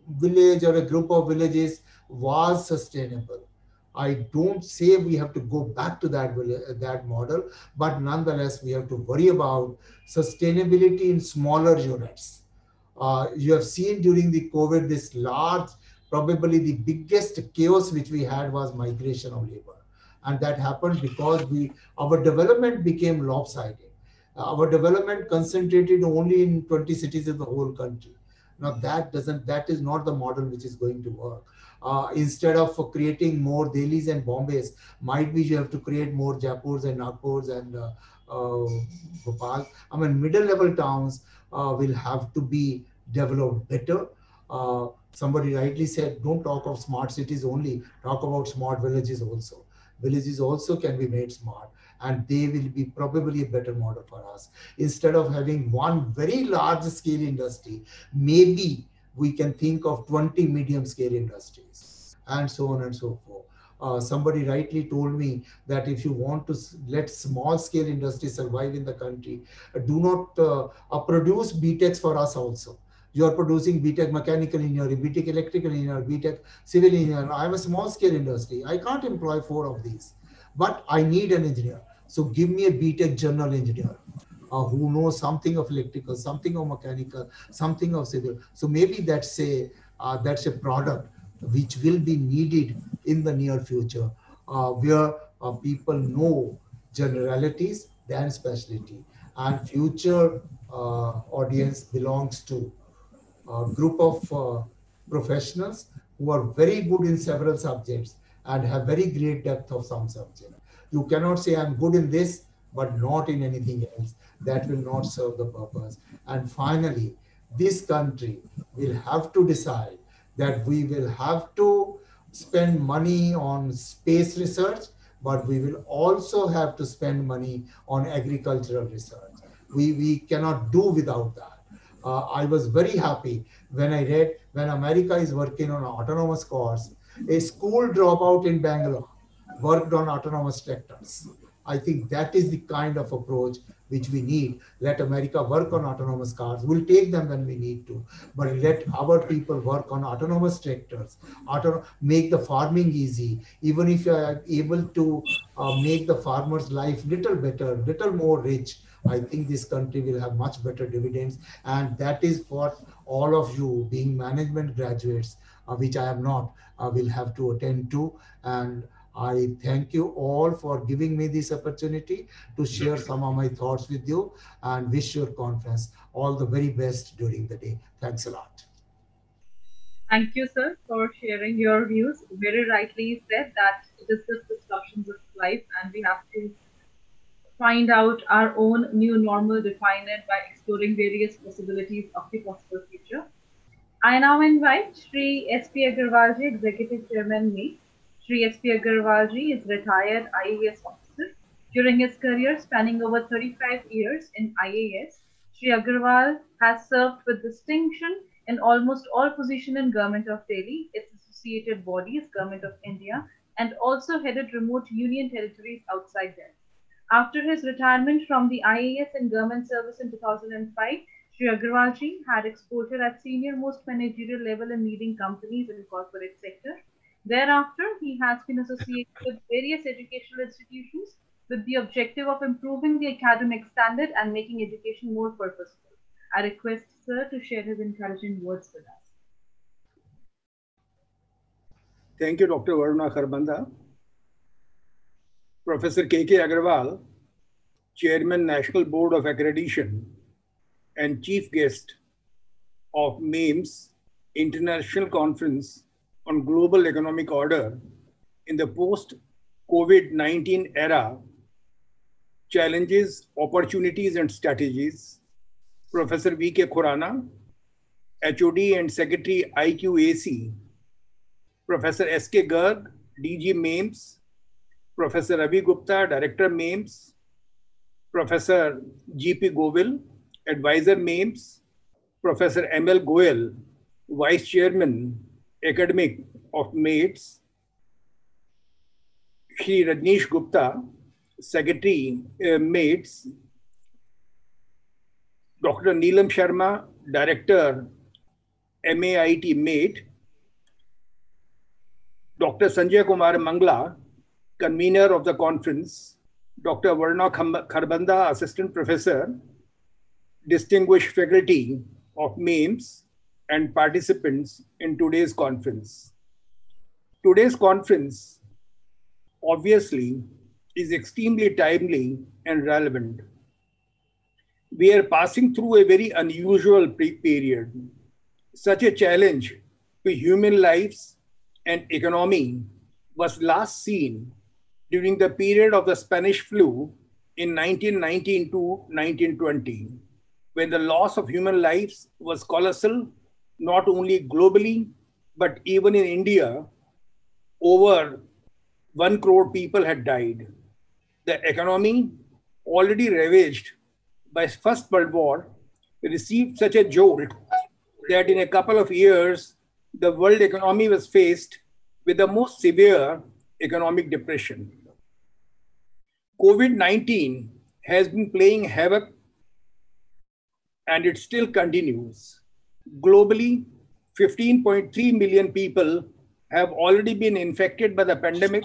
Speaker 5: village or a group of villages was sustainable. I don't say we have to go back to that model, but nonetheless, we have to worry about sustainability in smaller units. You have seen during the COVID, this large, probably the biggest chaos which we had was migration of labor. And that happened because our development became lopsided. Our development concentrated only in 20 cities in the whole country. Now that is not the model which is going to work. Instead of creating more Delhis and Bombays, might be you have to create more Jaipurs and Nagpurs and Bhopal. I mean, middle level towns will have to be developed better. Somebody rightly said, don't talk of smart cities only, talk about smart villages also. Villages also can be made smart, and they will be probably a better model for us. Instead of having one very large scale industry, maybe we can think of 20 medium scale industries, and so on and so forth. Somebody rightly told me that if you want to let small scale industries survive in the country, do not produce BTECs for us also. You are producing BTEC mechanical engineering, BTEC electrical engineering, BTEC civil engineering. I have a small scale industry. I can't employ 4 of these, but I need an engineer. So give me a BTEC general engineer who knows something of electrical, something of mechanical, something of civil. So maybe that's a product which will be needed in the near future, where people know generalities than specialty, and future audience belongs to a group of professionals who are very good in several subjects and have very great depth of some subject. You cannot say I'm good in this, but not in anything else. That will not serve the purpose. And finally, this country will have to decide that we will have to spend money on space research, but we will also have to spend money on agricultural research. We cannot do without that. I was very happy when I read when America is working on autonomous cars. A school dropout in Bangalore worked on autonomous tractors. I think that is the kind of approach which we need. Let America work on autonomous cars. We'll take them when we need to, but let our people work on autonomous tractors, make the farming easy. Even if you are able to make the farmer's life little better, little more rich, I think this country will have much better dividends. And that is what all of you, being management graduates, which I am not, will have to attend to. And I thank you all for giving me this opportunity to share some of my thoughts with you, and wish your conference all the very best during the day. Thanks a lot.
Speaker 2: Thank you, sir, for sharing your views. Very rightly said that it is just disruptions of life, and we have to find out our own new normal, define it by exploring various possibilities of the possible future. I now invite Shri S.P. Agarwalji, Executive Chairman, MAIMS. Shri S.P. Agarwalji is retired IAS officer. During his career spanning over 35 years in IAS, Shri Agarwal has served with distinction in almost all positions in Government of Delhi, its associated bodies, Government of India, and also headed remote union territories outside Delhi. After his retirement from the IAS and government service in 2005, Sri Agarwalji had exposure at senior-most managerial level in leading companies in corporate sector. Thereafter, he has been associated with various educational institutions with the objective of improving the academic standard and making education more purposeful. I request Sir to share his encouraging words with us.
Speaker 6: Thank you, Dr. Varuna Kharbanda. Professor K.K. Agarwal, Chairman, National Board of Accreditation and Chief Guest of MAIMS International Conference on Global Economic Order in the post-COVID-19 era, Challenges, Opportunities and Strategies, Professor V.K. Khurana, HOD and Secretary IQAC, Professor S.K. Garg, DG MAIMS, Professor Ravi Gupta, Director MAIMS, Professor G.P. Govil, Advisor MAIMS, Professor M.L. Goyal, Vice Chairman, Academic of MAIMS, Shri Rajneesh Gupta, Secretary MAIMS, Dr. Neelam Sharma, Director MAIT MAIT, Dr. Sanjay Kumar Mangla, Convener of the conference, Dr. Varuna Kharbanda, Assistant Professor, distinguished faculty of MAIMS, and participants in today's conference. Today's conference, obviously, is extremely timely and relevant. We are passing through a very unusual period. Such a challenge to human lives and economy was last seen during the period of the Spanish flu in 1919 to 1920, when the loss of human lives was colossal, not only globally, but even in India, over 1 crore people had died. The economy, already ravaged by First World War, received such a jolt that in a couple of years, the world economy was faced with the most severe economic depression. COVID-19 has been playing havoc, and it still continues. Globally, 15.3 million people have already been infected by the pandemic,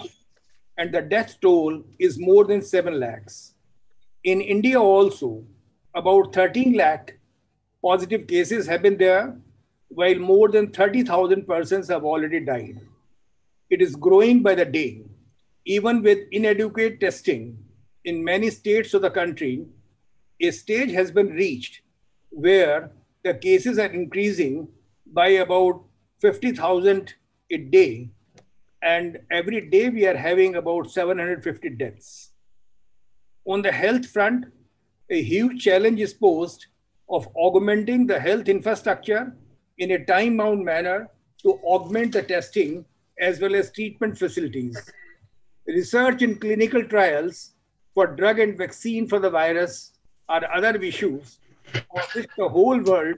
Speaker 6: and the death toll is more than 7 lakhs. In India also, about 13 lakh positive cases have been there, while more than 30,000 persons have already died. It is growing by the day. Even with inadequate testing in many states of the country, a stage has been reached where the cases are increasing by about 50,000 a day, and every day we are having about 750 deaths. On the health front, a huge challenge is posed of augmenting the health infrastructure in a time-bound manner to augment the testing as well as treatment facilities. Research and clinical trials for drug and vaccine for the virus are other issues for which the whole world,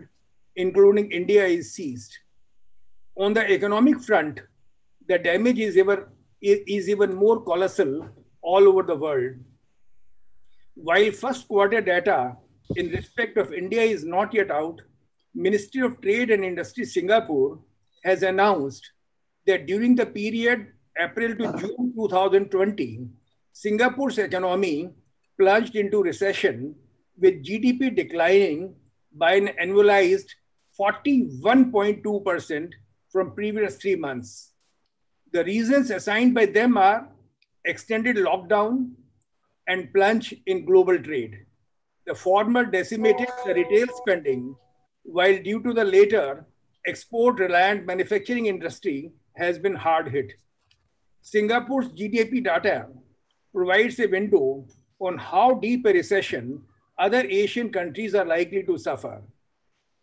Speaker 6: including India, is seized. On the economic front, the damage is even more colossal all over the world. While first quarter data in respect of India is not yet out, Ministry of Trade and Industry Singapore has announced that during the period April to June 2020, Singapore's economy plunged into recession with GDP declining by an annualized 41.2% from previous 3 months. The reasons assigned by them are extended lockdown and plunge in global trade. The former decimated the retail spending, while due to the later, export-reliant manufacturing industry has been hard hit. Singapore's GDP data provides a window on how deep a recession other Asian countries are likely to suffer.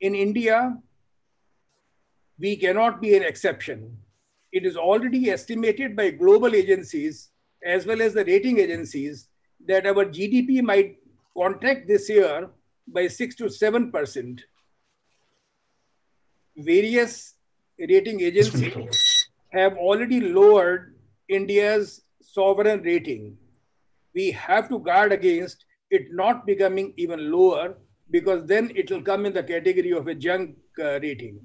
Speaker 6: In India, we cannot be an exception. It is already estimated by global agencies as well as the rating agencies that our GDP might contract this year by 6 to 7%. Various rating agencies have already lowered India's sovereign rating. We have to guard against it not becoming even lower, because then it will come in the category of a junk rating.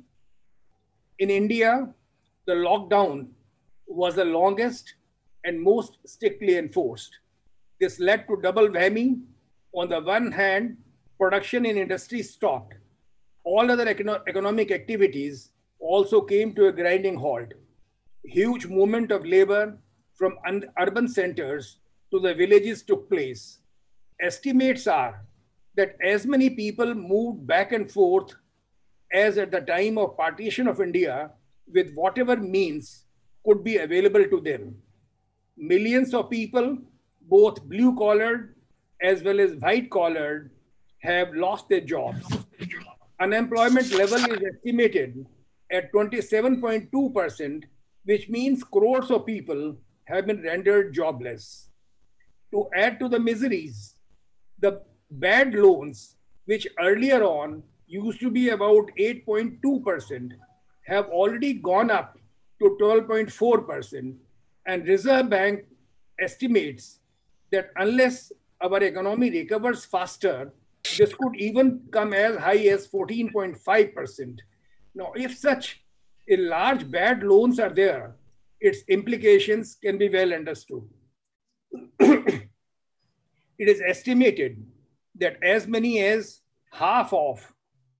Speaker 6: In India, the lockdown was the longest and most strictly enforced. This led to double whammy. On the one hand, production in industry stopped. All other economic activities also came to a grinding halt. Huge movement of labor from urban centers to the villages took place. Estimates are that as many people moved back and forth as at the time of partition of India with whatever means could be available to them. Millions of people, both blue-collared as well as white-collared, have lost their jobs. Unemployment level is estimated at 27.2%, which means crores of people have been rendered jobless. To add to the miseries, the bad loans, which earlier on used to be about 8.2%, have already gone up to 12.4%, and Reserve Bank estimates that unless our economy recovers faster, this could even come as high as 14.5%. Now, if such a large bad loans are there, its implications can be well understood. It is estimated that as many as half of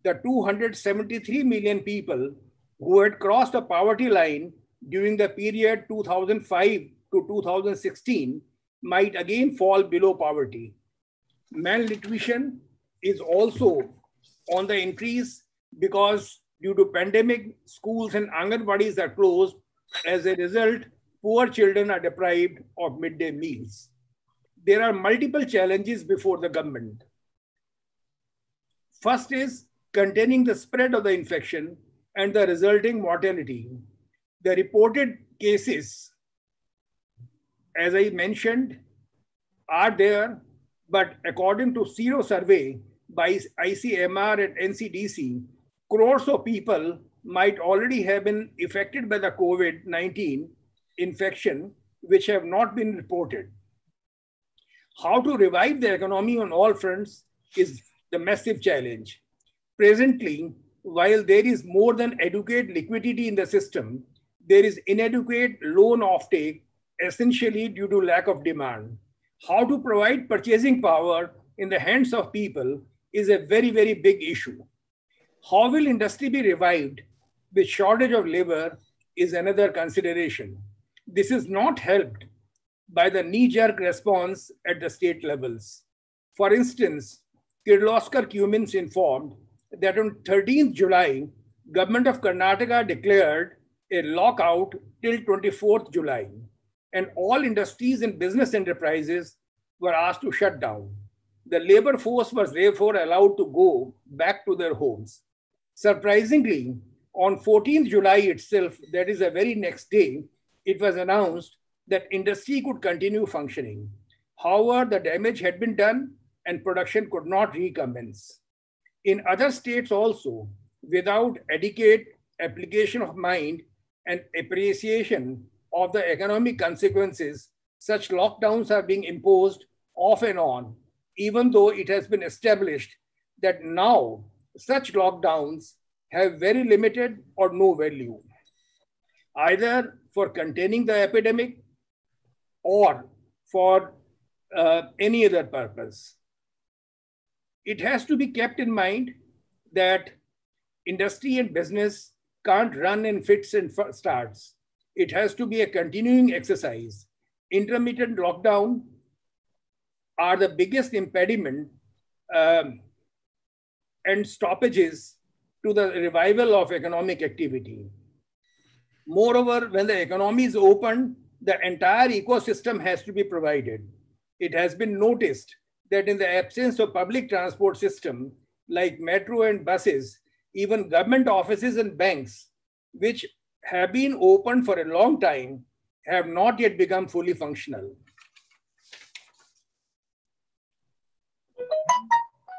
Speaker 6: the 273 million people who had crossed the poverty line during the period 2005 to 2016 might again fall below poverty. Malnutrition is also on the increase because due to pandemic, schools and Anganwadis are closed. As a result, poor children are deprived of midday meals. There are multiple challenges before the government. First is containing the spread of the infection and the resulting mortality. The reported cases, as I mentioned, are there, but according to Sero survey by ICMR and NCDC, crores of people might already have been affected by the COVID-19 infection, which have not been reported. How to revive the economy on all fronts is the massive challenge. Presently, while there is more than adequate liquidity in the system, there is inadequate loan offtake, essentially due to lack of demand. How to provide purchasing power in the hands of people is a very, very big issue. How will industry be revived with shortage of labor is another consideration. This is not helped by the knee-jerk response at the state levels. For instance, Kirloskar Cummins informed that on 13th July, Government of Karnataka declared a lockout till 24th July, and all industries and business enterprises were asked to shut down. The labor force was therefore allowed to go back to their homes. Surprisingly, on 14th July itself, that is the very next day, it was announced that industry could continue functioning. However, the damage had been done and production could not recommence. In other states also, without adequate application of mind and appreciation of the economic consequences, such lockdowns are being imposed off and on, even though it has been established that now such lockdowns have very limited or no value, either for containing the epidemic or for any other purpose. It has to be kept in mind that industry and business can't run in fits and starts. It has to be a continuing exercise. Intermittent lockdown are the biggest impediment and stoppages to the revival of economic activity. Moreover, when the economy is opened, the entire ecosystem has to be provided. It has been noticed that in the absence of public transport system like metro and buses, even government offices and banks, which have been open for a long time, have not yet become fully functional.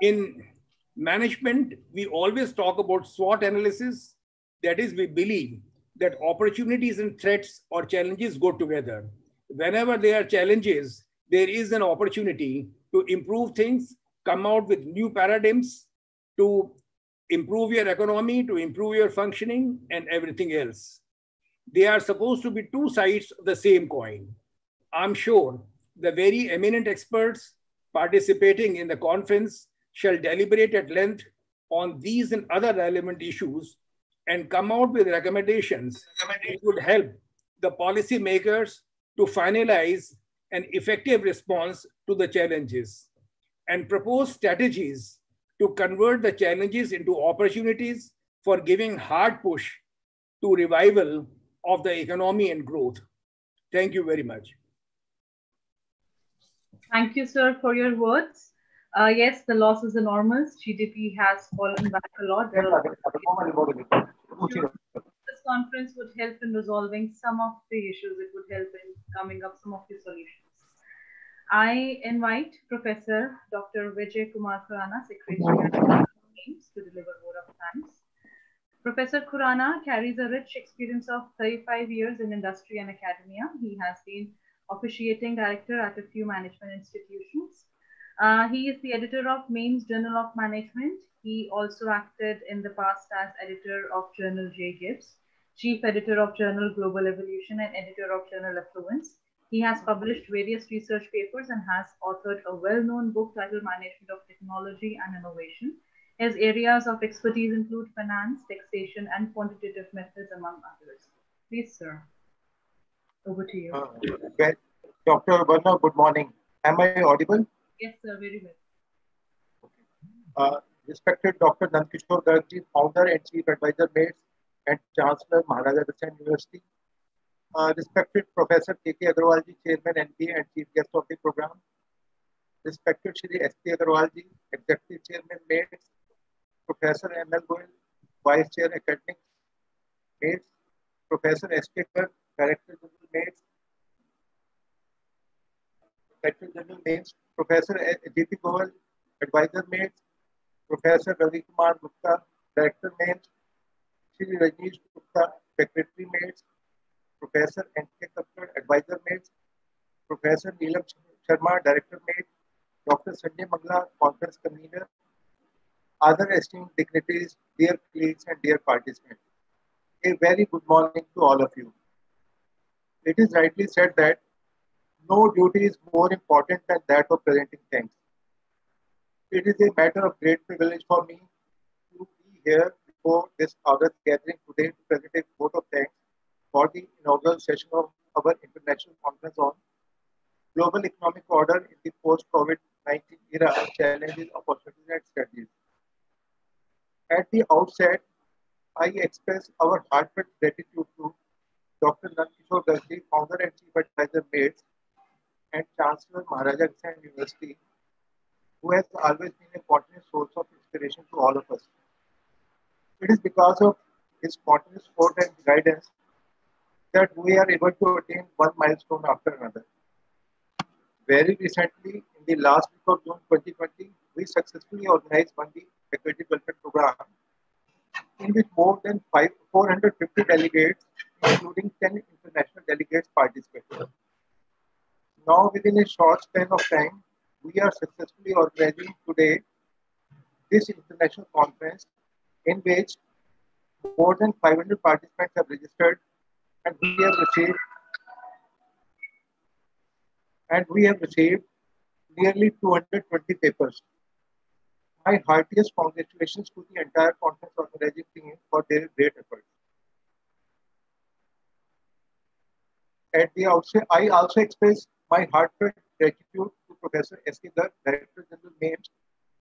Speaker 6: In management, we always talk about SWOT analysis. That is, we believe that opportunities and threats or challenges go together. Whenever there are challenges, there is an opportunity to improve things, come out with new paradigms, to improve your economy, to improve your functioning, and everything else. They are supposed to be two sides of the same coin. I'm sure the very eminent experts participating in the conference shall deliberate at length on these and other relevant issues and come out with recommendations that would help the policymakers to finalize an effective response to the challenges and propose strategies to convert the challenges into opportunities for giving hard push to revival of the economy and growth. Thank you very much.
Speaker 2: Thank you, sir, for your words. Yes, the loss is enormous. GDP has fallen back a lot. This conference would help in resolving some of the issues. It would help in coming up some of the solutions. I invite Professor Dr. Vijay Kumar, Secretary at MAIMS, to deliver word of thanks. Professor Khurana carries a rich experience of 35 years in industry and academia. He has been officiating director at a few management institutions. He is the editor of MAIMS Journal of Management. He also acted in the past as editor of Journal J. Gibbs, chief editor of Journal Global Evolution, and editor of Journal Affluence. He has published various research papers and has authored a well-known book titled Management of Technology and Innovation. His areas of expertise include finance, taxation, and quantitative methods, among others. Please, sir. Over to you.
Speaker 7: Dr. Varna, good morning. Am I audible?
Speaker 2: Yes, sir, very well.
Speaker 7: Respected Dr. Nandkishore Gargji, founder and chief advisor, MAIMS, and Chancellor, Maharaja Agrawal University. Respected Professor K.K. Agrawalji, Chairman, NBA, and Chief Guest of the program. Respected Shri S.K. Agrawalji, Executive Chairman, MAIMS. Professor M.L. Goyal, Vice Chair, Academics, MAIMS. Professor S.K. Garg, Director General, MAIMS. Director General, MAIMS. Professor J.P. Goyal, Advisor, MAIMS. Professor Ravi Kumar Gupta, Director, MAIMS. Shri Rajneesh Gupta, Secretary, MAIMS. Professor N.K. Thakkar, Advisor, MAIMS. Professor Neelam Sharma, Director, MAIMS. Dr. Sanjay Mangla, Conference Convener. Other esteemed dignitaries, dear colleagues, and dear participants. A very good morning to all of you. It is rightly said that no duty is more important than that of presenting thanks. It is a matter of great privilege for me to be here before this August gathering today to present a vote of thanks for the inaugural session of our international conference on global economic order in the post-COVID-19 era, challenges, opportunities, and strategies. At the outset, I express our heartfelt gratitude to Dr. Nandkishore Gargji, founder and chief advisor, MAIMS, and Chancellor, Maharaja Agrawal University, who has always been a continuous source of inspiration to all of us. It is because of his continuous support and guidance that we are able to attain one milestone after another. Very recently, in the last week of June 2020, we successfully organized one week Faculty Development Program in which more than 450 delegates, including 10 international delegates, participated. Now, within a short span of time, we are successfully organizing today this international conference in which more than 500 participants have registered, and we have received nearly 220 papers. My heartiest congratulations to the entire conference organizing team for their great efforts. At the outset, I also express my heartfelt gratitude to Professor S.K. Garg, Director General, MAIMS,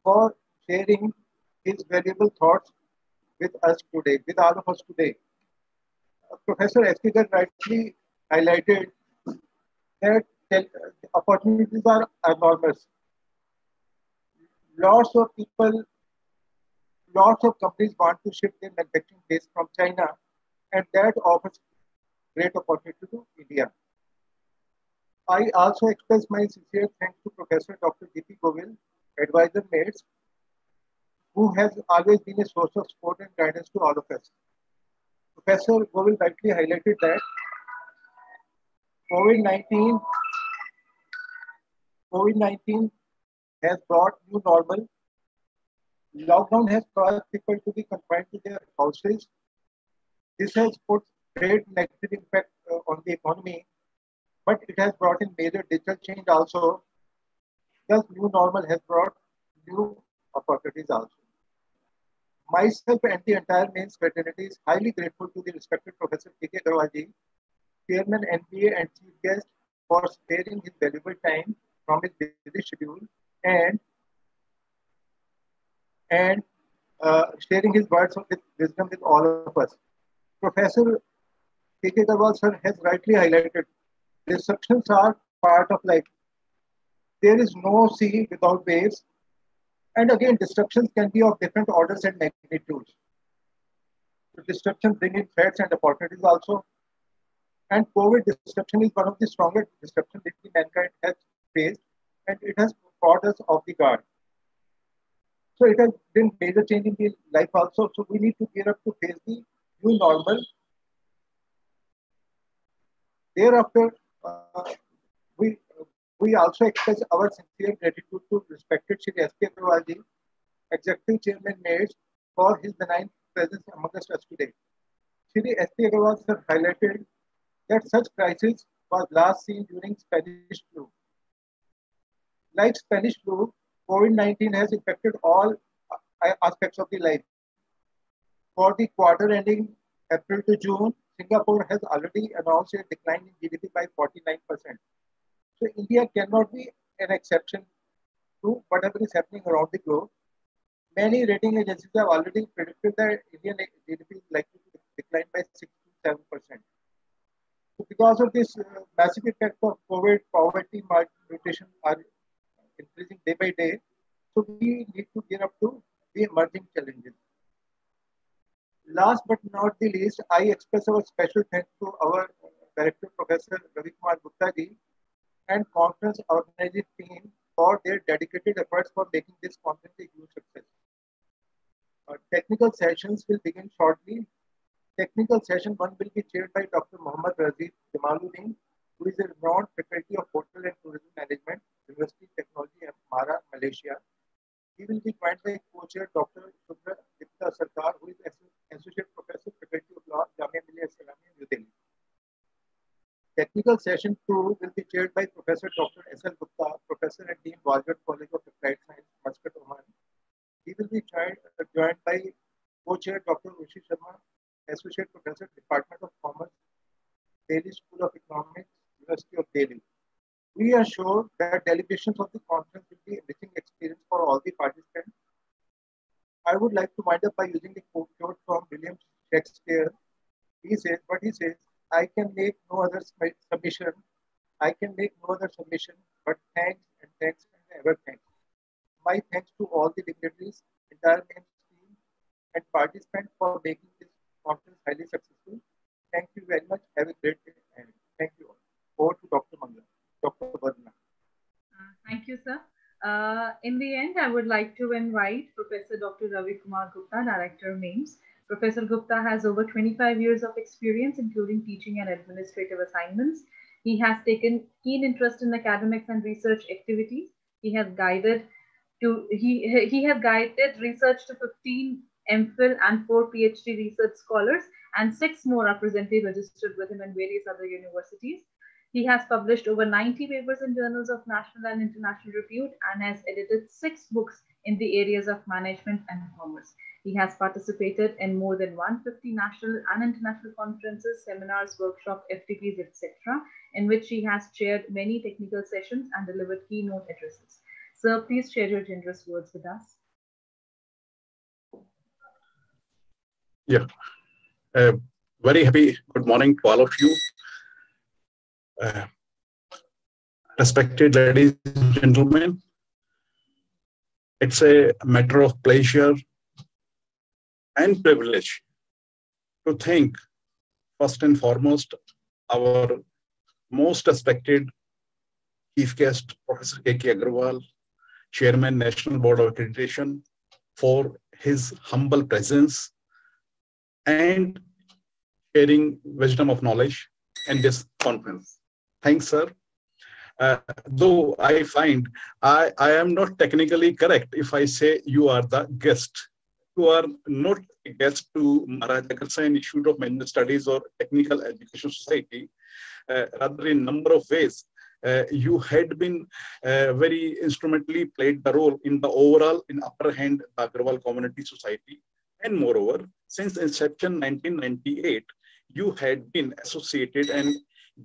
Speaker 7: for sharing his valuable thoughts with us today, with all of us today. Professor Eskigar rightly highlighted that opportunities are enormous. Lots of people, lots of companies want to shift their manufacturing base from China, and that offers great opportunity to India. I also express my sincere thanks to Professor Dr. G.P. Govil, advisor MAIMS, who has always been a source of support and guidance to all of us. Professor Govil rightly highlighted that COVID-19 has brought new normal. Lockdown has caused people to be confined to their houses. This has put great negative impact on the economy, but it has brought in major digital change also. Thus, new normal has brought new opportunities also. Myself and the entire MAIMS fraternity is highly grateful to the respected Professor K.K. Agarwalji, Chairman NPA and Chief Guest, for sparing his valuable time from his busy schedule and sharing his words of wisdom with all of us. Professor K.K. Agarwal sir has rightly highlighted, disruptions are part of life. There is no sea without waves. And again, disruptions can be of different orders and magnitudes. So disruptions bring in threats and opportunities also. And COVID disruption is one of the strongest disruptions that mankind has faced, and it has caught us off the guard. So it has been major change in the life also. So we need to gear up to face the new normal. Thereafter, we also express our sincere gratitude to respected Shri S.K. Agarwalji, Executive Chairman MAIMS, for his benign presence amongst us today. Shri S.K. Agarwal sir highlighted that such crisis was last seen during Spanish flu. Like Spanish flu, COVID-19 has affected all aspects of the life. For the quarter ending April to June, Singapore has already announced a decline in GDP by 49%. So India cannot be an exception to whatever is happening around the globe. Many rating agencies have already predicted that Indian GDP is likely to decline by 6 to 7%. So because of this massive effect of COVID, poverty, malnutrition are increasing day by day. So we need to gear up to the emerging challenges. Last but not the least, I express our special thanks to our Director Professor Ravi Kumar Gupta ji and conference organizing team for their dedicated efforts for making this conference a huge success. Technical sessions will begin shortly. Technical session 1 will be chaired by Dr. Mohammad Razif Jamaluddin, who is a renowned faculty of Hotel and Tourism Management, University of Technology of Mara, Malaysia. He will be joined by co-chair Dr. Gupta Sarkar, who is Associate Professor, Faculty of Law, Jamia Millia Islamia, New Delhi. Technical session 2 will be chaired by Professor Dr. S.L. Gupta, Professor and Dean Walgett College of Applied Science, Muscat, Oman. He will be joined by co-chair Dr. Ushi Sharma, Associate Professor, Department of Commerce, Delhi School of Economics, University of Delhi. We are sure that deliberations of the conference will be a enriching experience for all the participants. I would like to wind up by using the quote from William Shakespeare. He says, I can make no other submission. I can make no other submission, but thanks and ever thanks. My thanks to all the dignitaries, entire MAIMS team, and participants for making this conference highly successful. Thank you very much. Have a great day. And thank you all. Over to Dr. Mangla, Dr. Varuna.
Speaker 2: Thank you, sir. In the end, I would like to invite Professor Dr. Ravi Kumar Gupta, Director of MAIMS. Professor Gupta has over 25 years of experience, including teaching and administrative assignments. He has taken keen interest in academics and research activities. He has guided research to 15 MPhil and 4 PhD research scholars, and 6 more are presently registered with him in various other universities. He has published over 90 papers in journals of national and international repute and has edited 6 books in the areas of management and commerce. He has participated in more than 150 national and international conferences, seminars, workshops, FTPs, etc., in which he has chaired many technical sessions and delivered keynote addresses. Sir, please share your generous words with us.
Speaker 8: Yeah, very happy. Good morning to all of you. Respected ladies and gentlemen, it's a matter of pleasure and privilege to thank, first and foremost, our most respected chief guest, Professor K.K. Agarwal, Chairman, National Board of Accreditation, for his humble presence and sharing wisdom of knowledge in this conference. Thanks, sir. Though I find I am not technically correct if I say you are the guest. You are not a guest to Maharaja Agrawal Institute of Management Studies or Technical Education Society. Rather, in number of ways, you had been very instrumentally played the role in the overall, in upper hand, the Agrawal Community Society. And moreover, since inception 1998, you had been associated and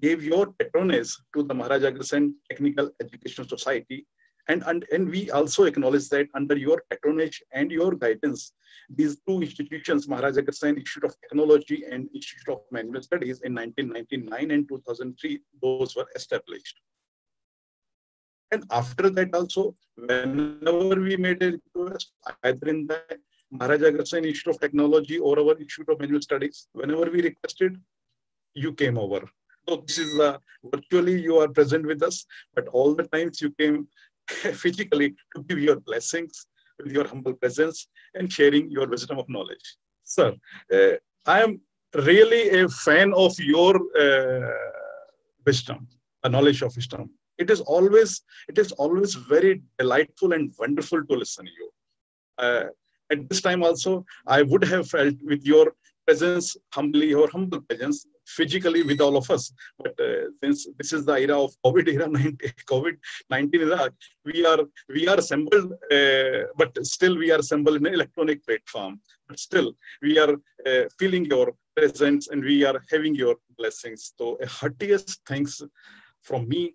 Speaker 8: gave your patronage to the Maharaja Agrawal Technical Education Society. And we also acknowledge that under your patronage and your guidance, these two institutions, Maharaja Agrawal Institute of Technology and Institute of Management Studies in 1999 and 2003, those were established. And after that also, whenever we made a request, either in the Maharaja Agrawal Institute of Technology or our Institute of Management Studies, whenever we requested, you came over. So this is virtually you are present with us, but all the times you came physically to give your blessings with your humble presence and sharing your wisdom of knowledge. Sir, I am really a fan of your wisdom, the knowledge of wisdom. It is always very delightful and wonderful to listen to you. At this time also, I would have felt with your presence, your humble presence, physically with all of us. But since this is the era of COVID-19 era, we are assembled, but still we are assembled in an electronic platform. But still, we are feeling your presence and we are having your blessings. So a heartiest thanks from me,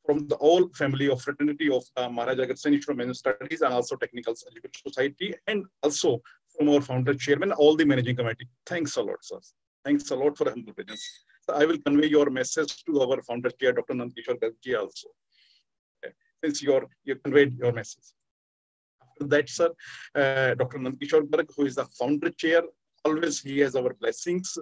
Speaker 8: from the whole family of fraternity of Maharaja Agrawal Institute of Management Studies and also Technical Education Society, and also from our founder, chairman, all the managing committee. Thanks a lot, sir. Thanks a lot for humble presence. So I will convey your message to our founder chair, Dr. Nandkishore Garg also, since you conveyed your message. After that, sir, Dr. Nandkishore Garg, who is the founder chair, always he has our blessings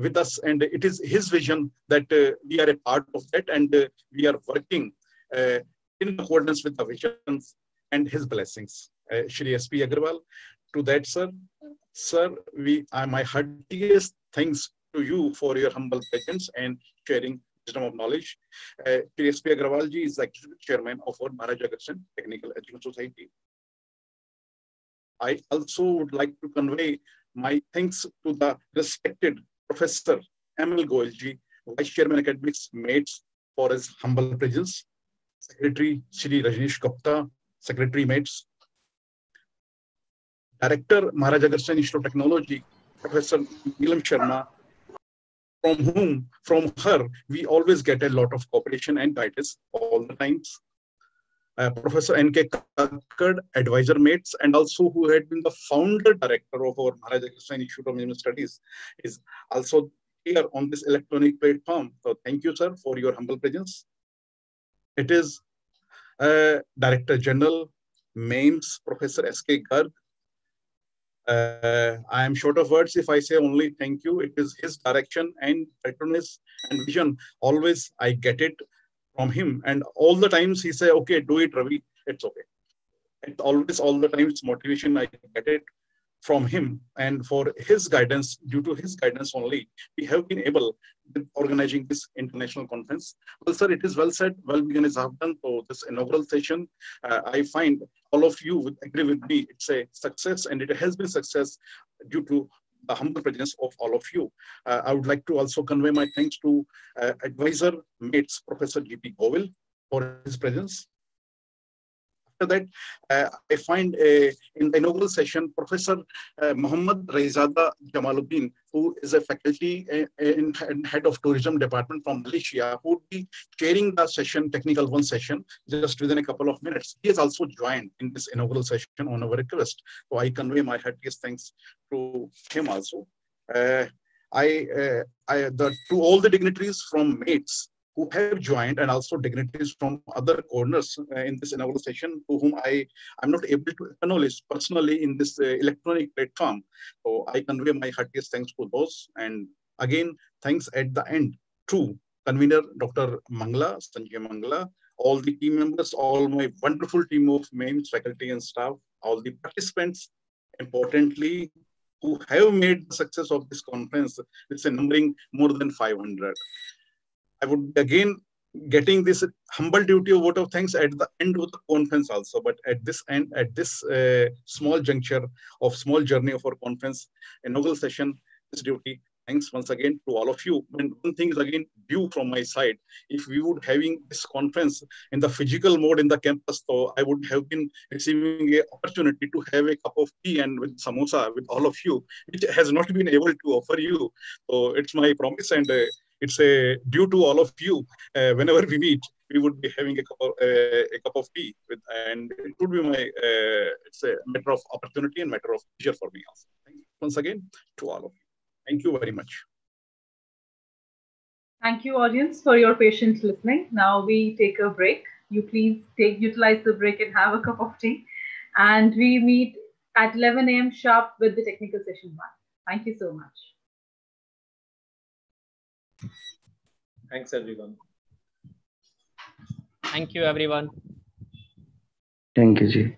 Speaker 8: with us, and it is his vision that we are a part of that, and we are working in accordance with the visions and his blessings. Shri S.P. Agarwal, to that, sir, my heartiest thanks to you for your humble presence and sharing wisdom of knowledge. Shri S.P. Agarwal ji is the executive chairman of our Maharaja Agrawal Technical Education Society. I also would like to convey my thanks to the respected Professor M.L. Goyal ji, Vice Chairman Academics, MAIMS, for his humble presence. Secretary Shri Rajneesh Gupta, Secretary MAIMS. Director Maharaja Agrawal Institute of Technology, Professor Neelam Sharma, from her, we always get a lot of cooperation and guidance all the times. Professor N.K. Kakkad, advisor mates, and also who had been the founder director of our Maharaja Agrawal Institute of Management Studies, is also here on this electronic platform. So thank you, sir, for your humble presence. It is Director General, MAIMS, Professor S.K. Garg. I am short of words if I say only thank you. It is his direction and patronage and vision. Always I get it from him, and all the times he say, okay, do it, Ravi, it's okay. It's always, all the times, motivation I get it from him, and for his guidance, due to his guidance only, we have been able with organizing this international conference. Well, sir, it is well said, well begun is half done. So this inaugural session, I find all of you would agree with me, it's a success, and it has been success due to the humble presence of all of you. I would like to also convey my thanks to advisor mates, Professor G.P. Govil, for his presence. After that, I find in the inaugural session, Professor Muhammad Raizada Jamaluddin, who is a faculty and head of tourism department from Malaysia, who would be chairing the session, technical one session, just within a couple of minutes. He has also joined in this inaugural session on our request. So I convey my heartiest thanks to him also. To all the dignitaries from MAIMS who have joined, and also dignitaries from other corners in this inaugural session, to whom I'm not able to acknowledge personally in this electronic platform. So I convey my heartiest thanks to those. And again, thanks at the end to convener Dr. Mangla, Sanjay Mangla, all the team members, all my wonderful team of MAIMS faculty and staff, all the participants, importantly, who have made the success of this conference. It's a numbering more than 500. I would again getting this humble duty of vote of thanks at the end of the conference also. But at this end, at this small juncture of small journey of our conference inaugural session, this duty, thanks once again to all of you. And one thing is again due from my side. If we would having this conference in the physical mode in the campus, so I would have been receiving an opportunity to have a cup of tea and with samosa with all of you, which has not been able to offer you. So it's my promise, and it's a due to all of you. Whenever we meet, we would be having a cup of tea with, and it would be my. It's a matter of opportunity and matter of pleasure for me also. Thank you once again to all of you. Thank you very much.
Speaker 2: Thank you, audience, for your patient listening. Now we take a break. You please utilize the break and have a cup of tea. And we meet at 11 a.m. sharp with the technical session 1. Thank you so much.
Speaker 3: Thanks, everyone.
Speaker 1: Thank you, everyone.
Speaker 9: Thank you, Ji.